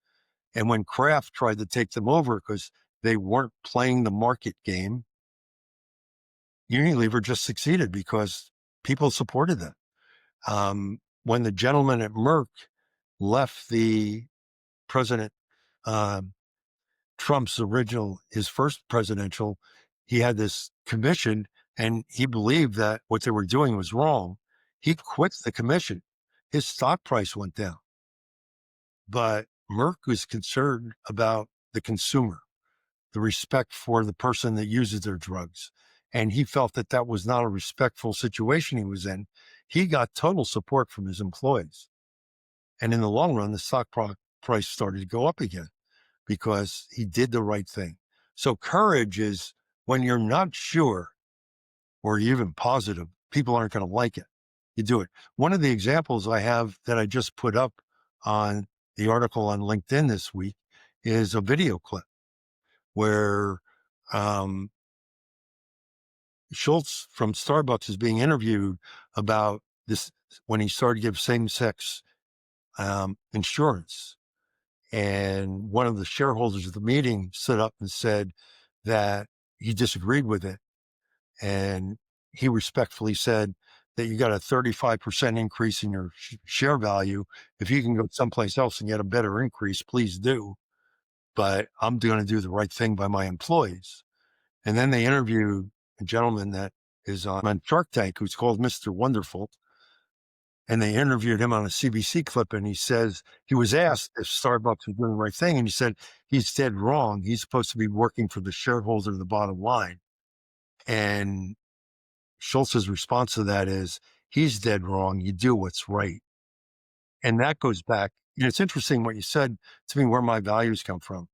And when Kraft tried to take them over because they weren't playing the market game, Unilever just succeeded because people supported them. When the gentleman at Merck left the president, his first presidential, he had this commission and he believed that what they were doing was wrong. He quit the commission. His stock price went down. But Merck was concerned about the consumer, the respect for the person that uses their drugs. And he felt that that was not a respectful situation he was in. He got total support from his employees. And in the long run, the stock price started to go up again. because he did the right thing. So courage is when you're not sure or even positive, people aren't going to like it. You do it. One of the examples I have that I just put up on the article on LinkedIn this week is a video clip where Schultz from Starbucks is being interviewed about this when he started to give same-sex insurance. And one of the shareholders of the meeting stood up and said that he disagreed with it. And he respectfully said that you got a 35% increase in your share value. If you can go someplace else and get a better increase, please do. But I'm going to do the right thing by my employees. And then they interviewed a gentleman that is on Shark Tank who's called Mr. Wonderful. And they interviewed him on a CBC clip, and he says he was asked if Starbucks was doing the right thing, and he said he's dead wrong. He's supposed to be working for the shareholder, the bottom line. And Schultz's response to that is, he's dead wrong. You do what's right. And that goes back, it's interesting what you said to me, where my values come from.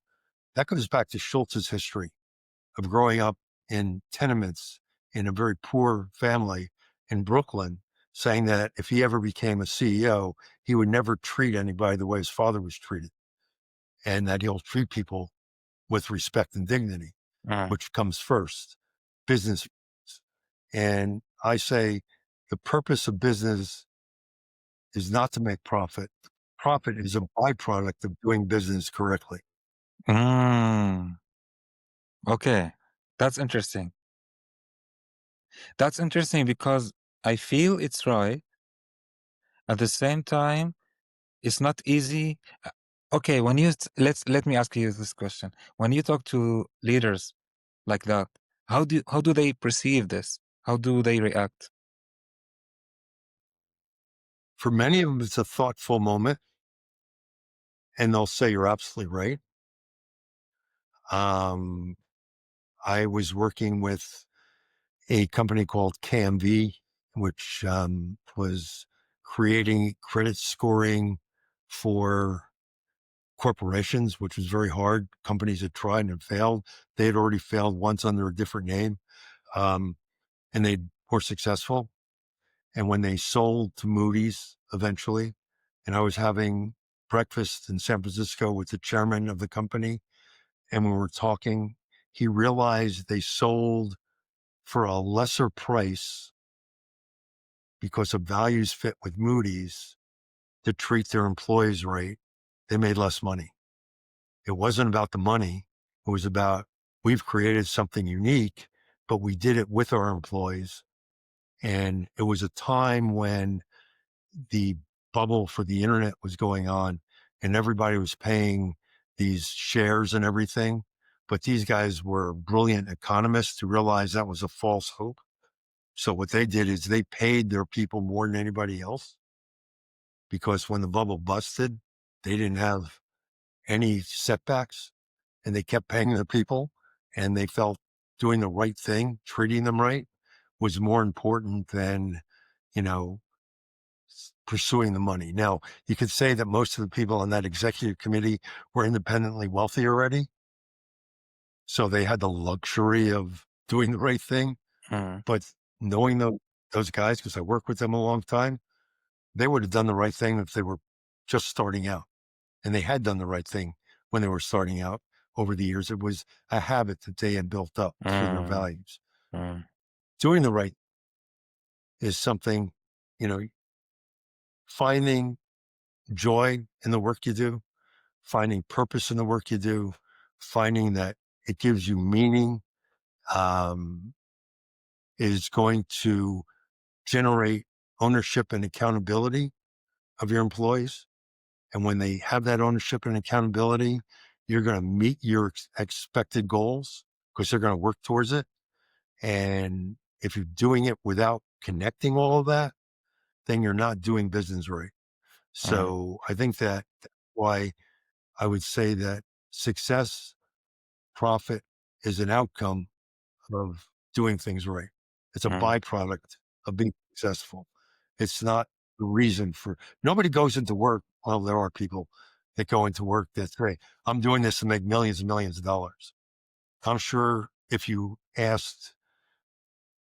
That goes back to Schultz's history of growing up in tenements in a very poor family in Brooklyn, saying that if he ever became a CEO, he would never treat anybody the way his father was treated, and that he'll treat people with respect and dignity, which comes first, business. And I say the purpose of business is not to make profit. Profit is a byproduct of doing business correctly. Okay, that's interesting. That's interesting because I feel it's right. At the same time, it's not easy. Okay, when you let me ask you this question. When you talk to leaders like that, how do they perceive this? How do they react? For many of them, it's a thoughtful moment, and they'll say you're absolutely right. I was working with a company called KMV, which was creating credit scoring for corporations, which was very hard. Companies had tried and failed. They had already failed once under a different name, and they were successful. And when they sold to Moody's eventually, and I was having breakfast in San Francisco with the chairman of the company, and we were talking, he realized they sold for a lesser price because of values fit with Moody's to treat their employees right. They made less money. It wasn't about the money. It was about, we've created something unique, but we did it with our employees. And it was a time when the bubble for the internet was going on and everybody was paying these shares and everything. But these guys were brilliant economists who realized that was a false hope. So what they did is they paid their people more than anybody else, because when the bubble busted, they didn't have any setbacks and they kept paying their people, and they felt doing the right thing, treating them right, was more important than, you know, pursuing the money. Now, you could say that most of the people on that executive committee were independently wealthy already, so they had the luxury of doing the right thing. But knowing those guys, because I worked with them a long time, they would have done the right thing if they were just starting out. And they had done the right thing when they were starting out over the years. It was a habit that they had built up through their values. Doing the right is something, finding joy in the work you do, finding purpose in the work you do, finding that it gives you meaning, is going to generate ownership and accountability of your employees. And when they have that ownership and accountability, you're going to meet your expected goals because they're going to work towards it. And if you're doing it without connecting all of that, then you're not doing business right. So I think that's why I would say that success, profit is an outcome of doing things right. It's a byproduct of being successful. It's not the reason for, nobody goes into work. Well, there are people. that go into work that say, I'm doing this to make millions and millions of dollars. I'm sure if you asked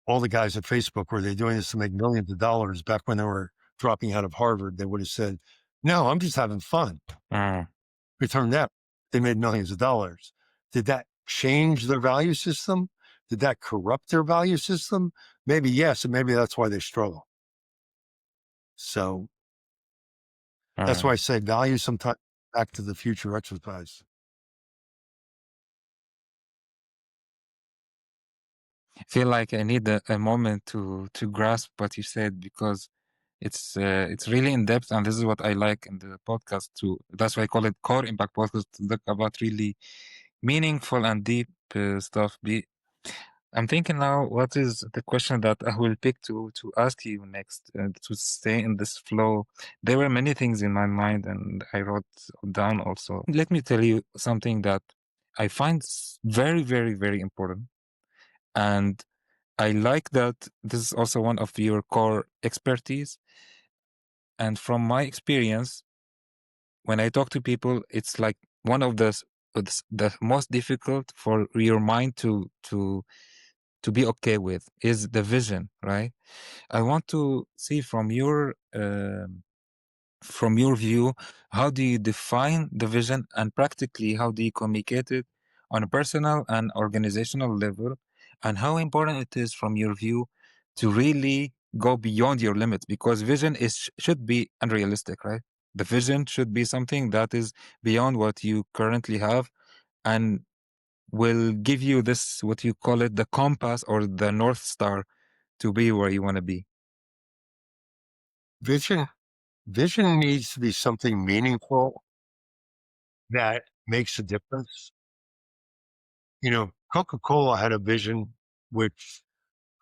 all the guys at Facebook, were they doing this to make millions of dollars back when they were dropping out of Harvard, they would have said, no, I'm just having fun. It turned out they made millions of dollars. Did that change their value system? Did that corrupt their value system? Maybe yes, and maybe that's why they struggle. So that's why I say value sometimes back to the future exercise. I feel like I need a moment to grasp what you said, because it's really in depth, and this is what I like in the podcast too. That's why I call it Core Impact Podcast, to look about really meaningful and deep stuff. I'm thinking now, what is the question that I will pick to ask you next, to stay in this flow. There were many things in my mind, and I wrote down also. Let me tell you something that I find very, very, very important. And I like that this is also one of your core expertise. And from my experience, when I talk to people, it's like one of the most difficult for your mind to be okay with is the vision, right? I want to see from your view, how do you define the vision, and practically how do you communicate it on a personal and organizational level, and how important it is from your view to really go beyond your limits, because vision should be unrealistic, right? The vision should be something that is beyond what you currently have, and will give you this, what you call it, the compass or the North Star to be where you want to be. Vision needs to be something meaningful that makes a difference. You know, Coca-Cola had a vision, which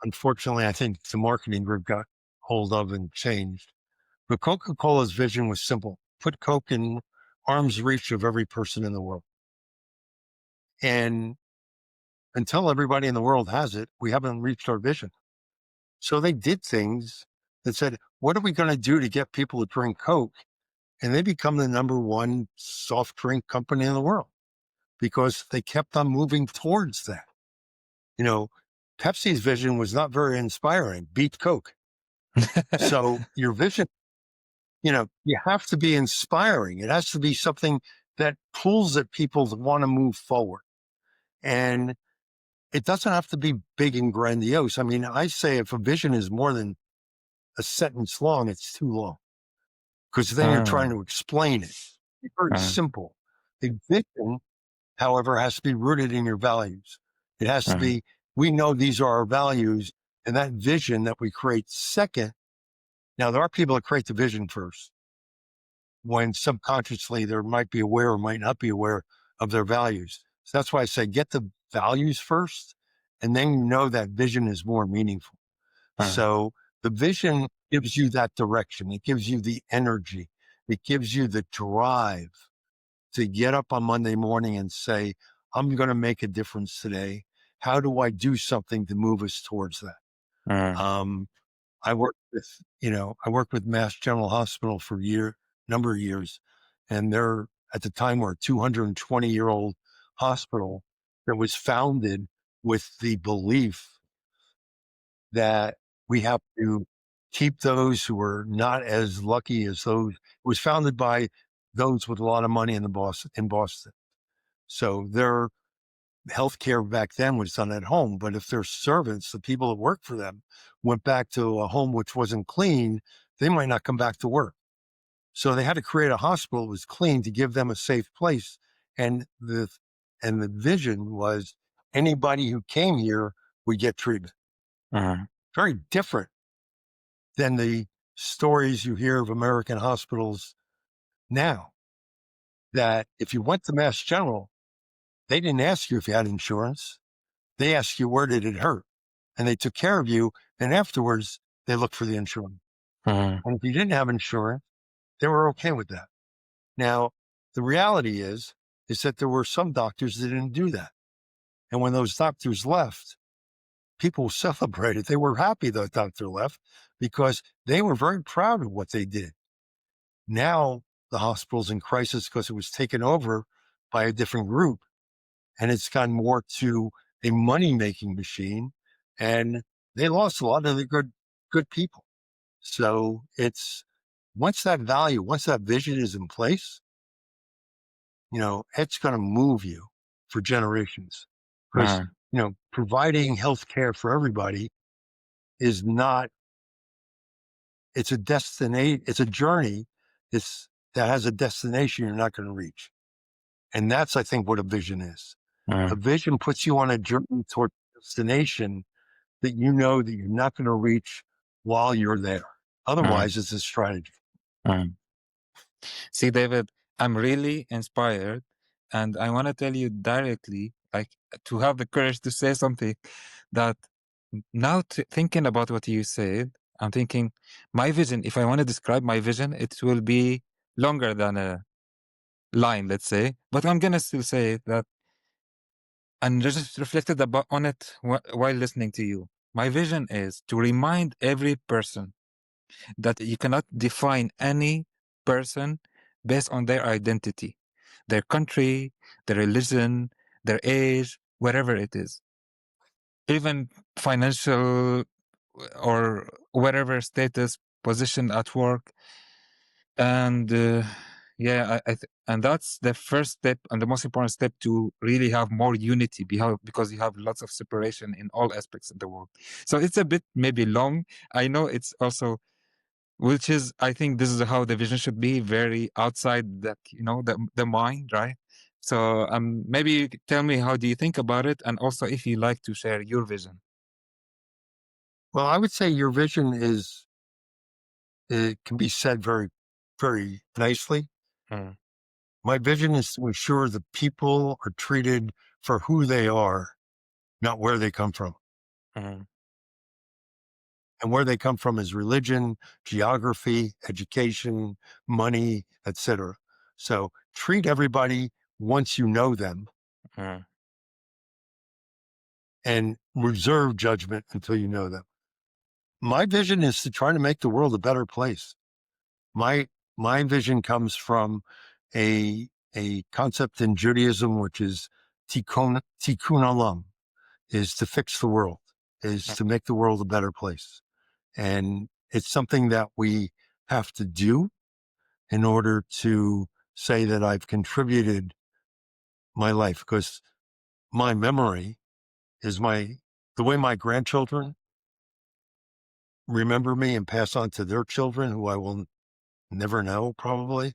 unfortunately I think the marketing group got hold of and changed. But Coca-Cola's vision was simple: put Coke in arm's reach of every person in the world. And until everybody in the world has it, we haven't reached our vision. So they did things that said, what are we going to do to get people to drink Coke? And they become the number one soft drink company in the world because they kept on moving towards that. You know, Pepsi's vision was not very inspiring: beat Coke. So your vision, you have to be inspiring. It has to be something that pulls at people to want to move forward. And it doesn't have to be big and grandiose. I mean, I say if a vision is more than a sentence long, it's too long, because then you're trying to explain it. It's very simple. A vision, however, has to be rooted in your values. It has to be, we know these are our values, and that vision that we create second. Now, there are people that create the vision first, when subconsciously they might be aware or might not be aware of their values. So that's why I say get the values first, and then you know that vision is more meaningful. So the vision gives you that direction. It gives you the energy. It gives you the drive to get up on Monday morning and say, I'm going to make a difference today. How do I do something to move us towards that? I worked with Mass General Hospital for number of years, and they're at the time were a 220-year-old hospital that was founded with the belief that we have to keep those who are not as lucky as those. It was founded by those with a lot of money in Boston. So their healthcare back then was done at home. But if their servants, the people that work for them, went back to a home which wasn't clean, they might not come back to work. So they had to create a hospital that was clean to give them a safe place. And the vision was anybody who came here would get treatment. Very different than the stories you hear of American hospitals now, that if you went to Mass General, they didn't ask you if you had insurance. They asked you, where did it hurt? And they took care of you. And afterwards, they looked for the insurance. And if you didn't have insurance, they were okay with that. Now, the reality is that there were some doctors that didn't do that. And when those doctors left, people celebrated. They were happy the doctor left because they were very proud of what they did. Now the hospitals in crisis because it was taken over by a different group. And it's gone more to a money-making machine. And they lost a lot of the good people. So it's once that vision is in place, it's going to move you for generations. Because, uh, providing health care for everybody is not, it's a it's a journey that has a destination you're not going to reach. And that's, I think, what a vision is. uh, A vision puts you on a journey toward a destination that you know that you're not going to reach while you're there. uh, Otherwise, it's a strategy. uh. See, David, I'm really inspired, and I want to tell you directly, like, to have the courage to say something that now thinking about what you said, I'm thinking my vision, if I want to describe my vision, it will be longer than a line, let's say, but I'm going to still say that and just reflected about on it while listening to you. My vision is to remind every person that you cannot define any person based on their identity, their country, their religion, their age, whatever it is, even financial or whatever status, position at work. And yeah, and that's the first step and the most important step to really have more unity because you have lots of separation in all aspects of the world. So it's a bit maybe long. I know it's also, which is, I think this is how the vision should be, very outside that, the mind, right? So maybe you could tell me, how do you think about it? And also if you like to share your vision. Well, I would say your vision it can be said very, very nicely. Mm, My vision is to ensure that people are treated for who they are, not where they come from. mm, And where they come from is religion, geography, education, money, etc. So treat everybody once you know them mm, and reserve judgment until you know them. My vision is to try to make the world a better place. My vision comes from a concept in Judaism, which is tikkun olam, is to fix the world, is mm, to make the world a better place. And it's something that we have to do in order to say that I've contributed my life, because my memory is the way my grandchildren remember me and pass on to their children, who I will never know probably.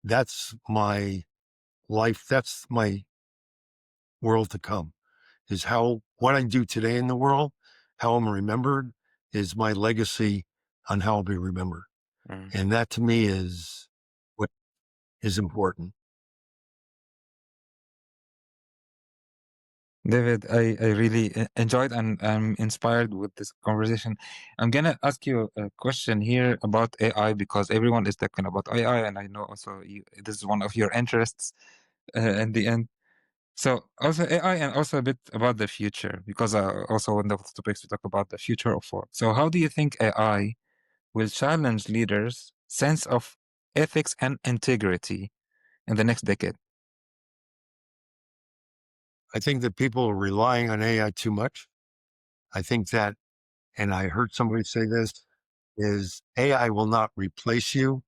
That's my life. That's my world to come, is what I do today in the world, how I'm remembered, is my legacy on how I'll be remembered. mm. And that to me is what is important. David, I really enjoyed and I'm inspired with this conversation. I'm gonna ask you a question here about AI because everyone is talking about AI, and I know also this is one of your interests in the end. So also AI and also a bit about the future, because also one of the topics we talk about the future of work. So how do you think AI will challenge leaders' sense of ethics and integrity in the next decade? I think that people are relying on AI too much. I think that, and I heard somebody say this, is AI will not replace you,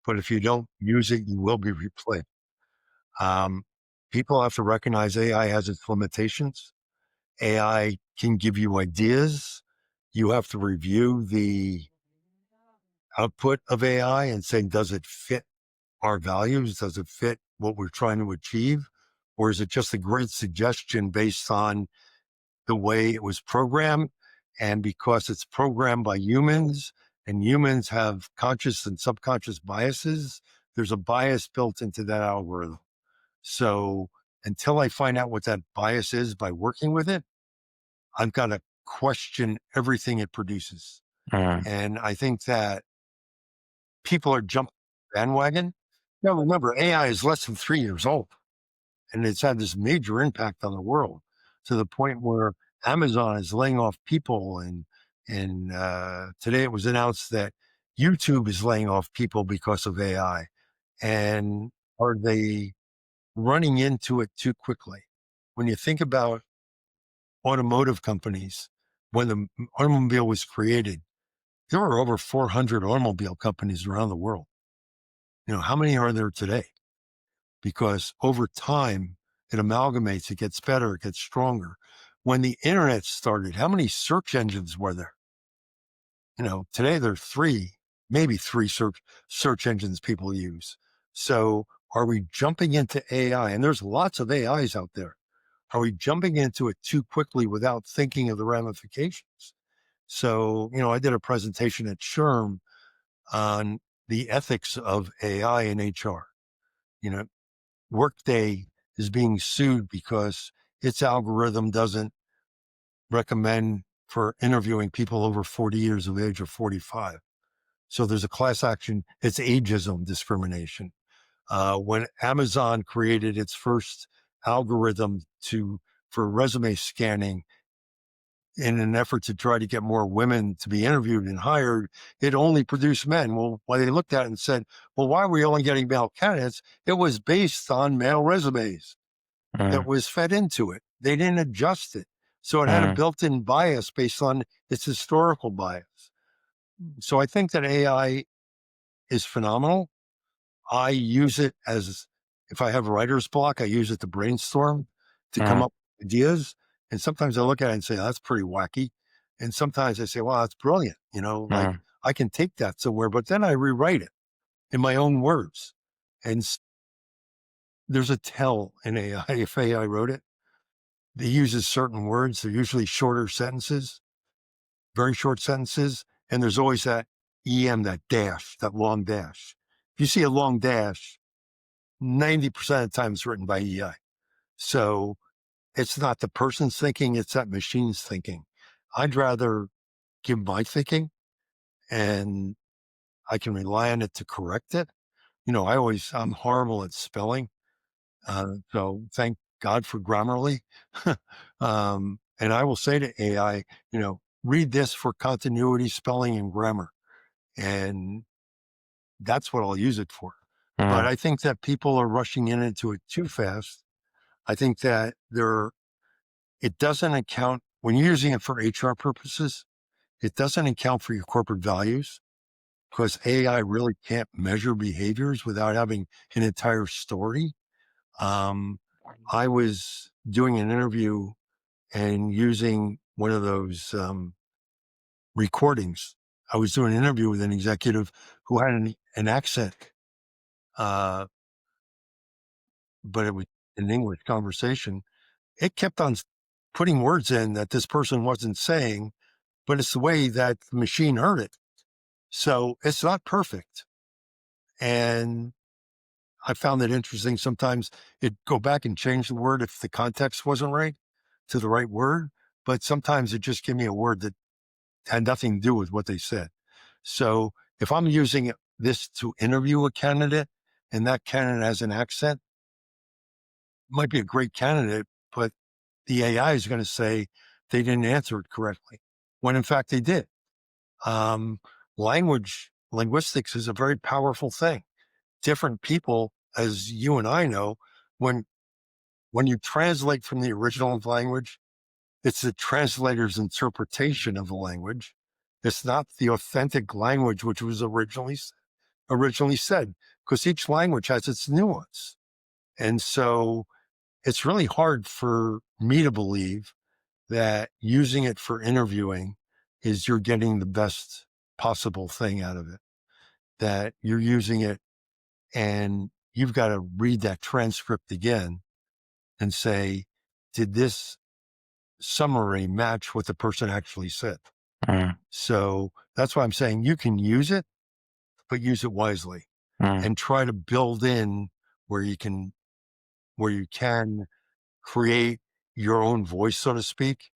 but if you don't use it, you will be replaced. Um, People have to recognize AI has its limitations. AI can give you ideas. You have to review the output of AI and say, does it fit our values? Does it fit what we're trying to achieve? Or is it just a great suggestion based on the way it was programmed? And because it's programmed by humans and humans have conscious and subconscious biases, there's a bias built into that algorithm. So until I find out what that bias is by working with it, I've got to question everything it produces. Uh, And I think that people are jumping bandwagon. Now, remember, AI is less than 3 years old, and it's had this major impact on the world to the point where Amazon is laying off people. And today it was announced that YouTube is laying off people because of AI. And are they running into it too quickly? When you think about automotive companies, when the automobile was created, there were over 400 automobile companies around the world. How many are there today? Because over time, it amalgamates, it gets better, it gets stronger. When the internet started, how many search engines were there? Today there's maybe three search engines people use. So are we jumping into AI? And there's lots of AIs out there. Are we jumping into it too quickly without thinking of the ramifications? So, I did a presentation at SHRM on the ethics of AI in HR. Workday is being sued because its algorithm doesn't recommend for interviewing people over 40 years of age or 45. So there's a class action. It's ageism discrimination. When Amazon created its first algorithm for resume scanning in an effort to try to get more women to be interviewed and hired, it only produced men. Well, when they looked at it and said, well, why are we only getting male candidates? It was based on male resumes that was fed into it. They didn't adjust it. So it had a built-in bias based on its historical bias. So I think that AI is phenomenal. I use it if I have writer's block, I use it to brainstorm, to come up with ideas. And sometimes I look at it and say, that's pretty wacky. And sometimes I say, wow, that's brilliant. Like I can take that somewhere, but then I rewrite it in my own words. And there's a tell in AI. If AI wrote it, it uses certain words. They're usually shorter sentences, very short sentences. And there's always that that dash, that long dash. If you see a long dash, 90% of the time it's written by AI. So it's not the person's thinking, it's that machine's thinking. I'd rather give my thinking and I can rely on it to correct it. I'm horrible at spelling. So thank God for Grammarly. And I will say to AI, read this for continuity, spelling, and grammar. And that's what I'll use it for. But I think that people are rushing into it too fast. I think that it doesn't account, when you're using it for HR purposes, it doesn't account for your corporate values because AI really can't measure behaviors without having an entire story. I was doing an interview and using one of those recordings. I was doing an interview with an executive who had an accent, uh, but it was an English conversation. It kept on putting words in that this person wasn't saying, but it's the way that the machine heard it. So it's not perfect. And I found it interesting. Sometimes it'd go back and change the word if the context wasn't right to the right word. But sometimes it just gave me a word that had nothing to do with what they said. So if I'm using this to interview a candidate and that candidate has an accent, might be a great candidate, but the AI is going to say they didn't answer it correctly, when in fact they did. Linguistics is a very powerful thing. Different people, as you and I know, when you translate from the original language, it's the translator's interpretation of the language. It's not the authentic language which was originally said, because each language has its nuance. And so it's really hard for me to believe that using it for interviewing is you're getting the best possible thing out of it, that you're using it and you've got to read that transcript again and say, did this summary match what the person actually said? So that's why I'm saying you can use it, but use it wisely and try to build in where you can create your own voice, so to speak.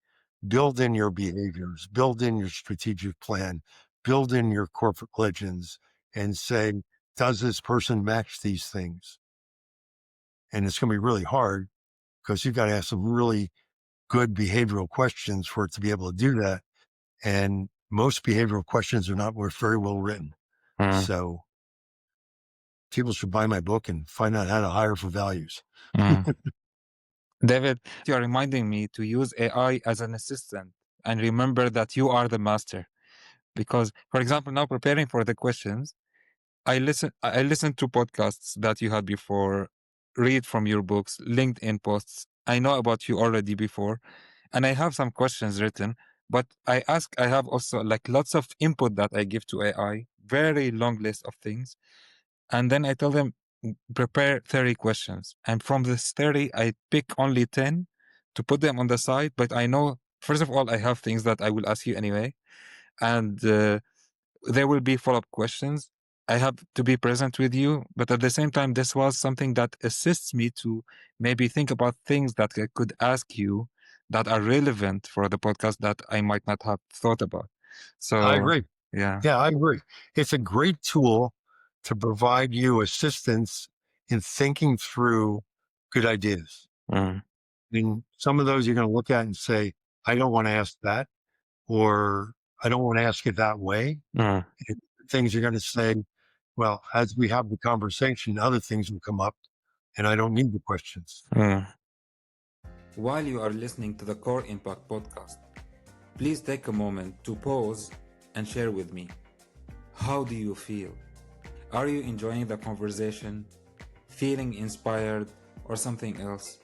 Build in your behaviors, build in your strategic plan, build in your corporate legends, and say, does this person match these things? And it's going to be really hard because you've got to ask some really good behavioral questions for it to be able to do that. And most behavioral questions are not very well written. So people should buy my book and find out how to hire for values. David, you are reminding me to use AI as an assistant and remember that you are the master. Because, for example, now preparing for the questions, I listen to podcasts that you had before, read from your books, LinkedIn posts. I know about you already before, and I have some questions written, but I have also like lots of input that I give to AI, very long list of things. And then I tell them, prepare 30 questions. And from this 30, I pick only 10 to put them on the side. But I know, first of all, I have things that I will ask you anyway. And there will be follow-up questions. I have to be present with you, but at the same time, this was something that assists me to maybe think about things that I could ask you that are relevant for the podcast that I might not have thought about. I So, agree. yeah. Yeah, I agree. It's a great tool to provide you assistance in thinking through good ideas. And some of those you're going to look at and say, I don't want to ask that, or I don't want to ask it that way. And things you're going to say, well, as we have the conversation, other things will come up and I don't need the questions. While you are listening to the Core Impact podcast, please take a moment to pause and share with me. How do you feel? Are you enjoying the conversation, feeling inspired, or something else?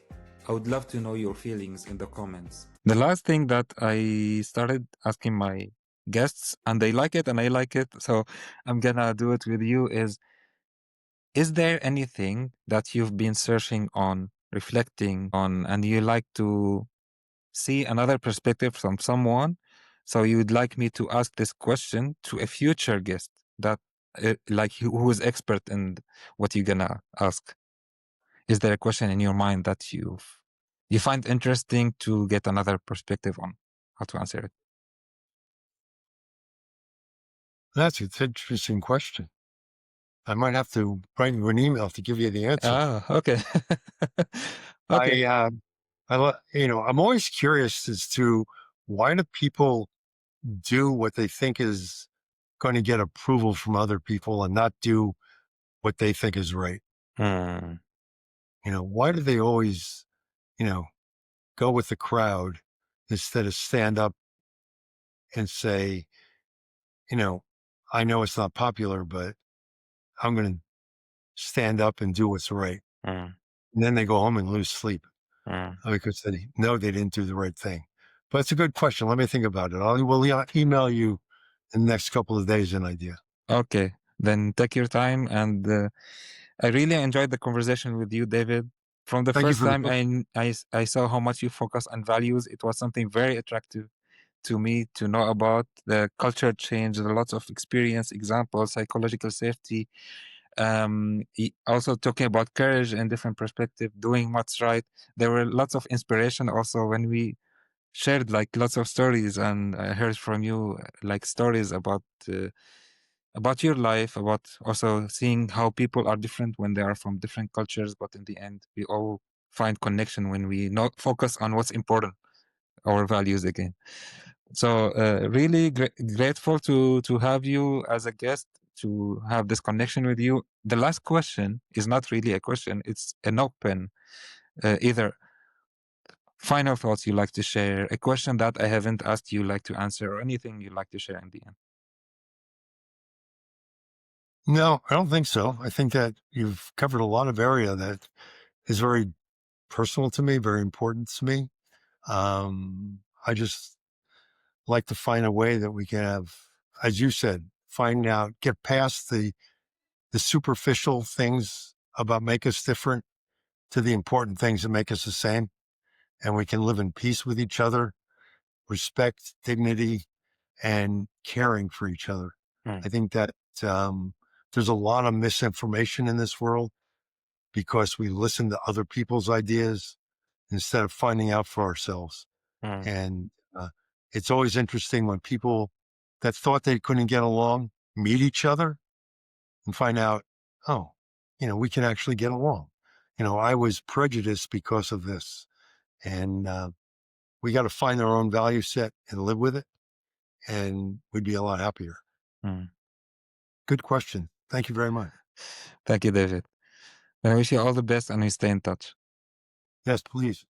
I would love to know your feelings in the comments. The last thing that I started asking my guests, and they like it and I like it, so I'm gonna do it with you, is there anything that you've been searching on, reflecting on, and you like to see another perspective from someone? So you'd like me to ask this question to a future guest that who is expert in what you're gonna ask? Is there a question in your mind that you find interesting to get another perspective on how to answer it? That's an interesting question. I might have to write you an email to give you the answer. Ah, okay. Okay. I'm always curious as to why do people do what they think is going to get approval from other people and not do what they think is right. Why do they always, go with the crowd instead of stand up and say, I know it's not popular, but I'm going to stand up and do what's right. And then they go home and lose sleep because they know they didn't do the right thing. But it's a good question. Let me think about it. We'll email you in the next couple of days an idea. Okay. Then take your time. And I really enjoyed the conversation with you, David. From the Thank you first for the time book. I saw how much you focus on values, it was something very attractive to me to know about the culture change, the lots of experience, examples, psychological safety. Also talking about courage and different perspective, doing what's right. There were lots of inspiration also when we shared like lots of stories, and I heard from you like stories about your life, about also seeing how people are different when they are from different cultures, but in the end we all find connection when we not focus on what's important, our values again. So really grateful to have you as a guest, to have this connection with you. The last question is not really a question, it's an open, either final thoughts you like to share, a question that I haven't asked you like to answer, or anything you like to share in the end. No, I don't think so. I think that you've covered a lot of area that is very personal to me, very important to me. I just like to find a way that we can have, as you said, get past the superficial things about make us different to the important things that make us the same. And we can live in peace with each other, respect, dignity, and caring for each other. I think that there's a lot of misinformation in this world because we listen to other people's ideas instead of finding out for ourselves. And it's always interesting when people that thought they couldn't get along meet each other and find out, oh, we can actually get along. I was prejudiced because of this. And we got to find our own value set and live with it. And we'd be a lot happier. Good question. Thank you very much. Thank you, David. I wish you all the best and we stay in touch. Yes, please.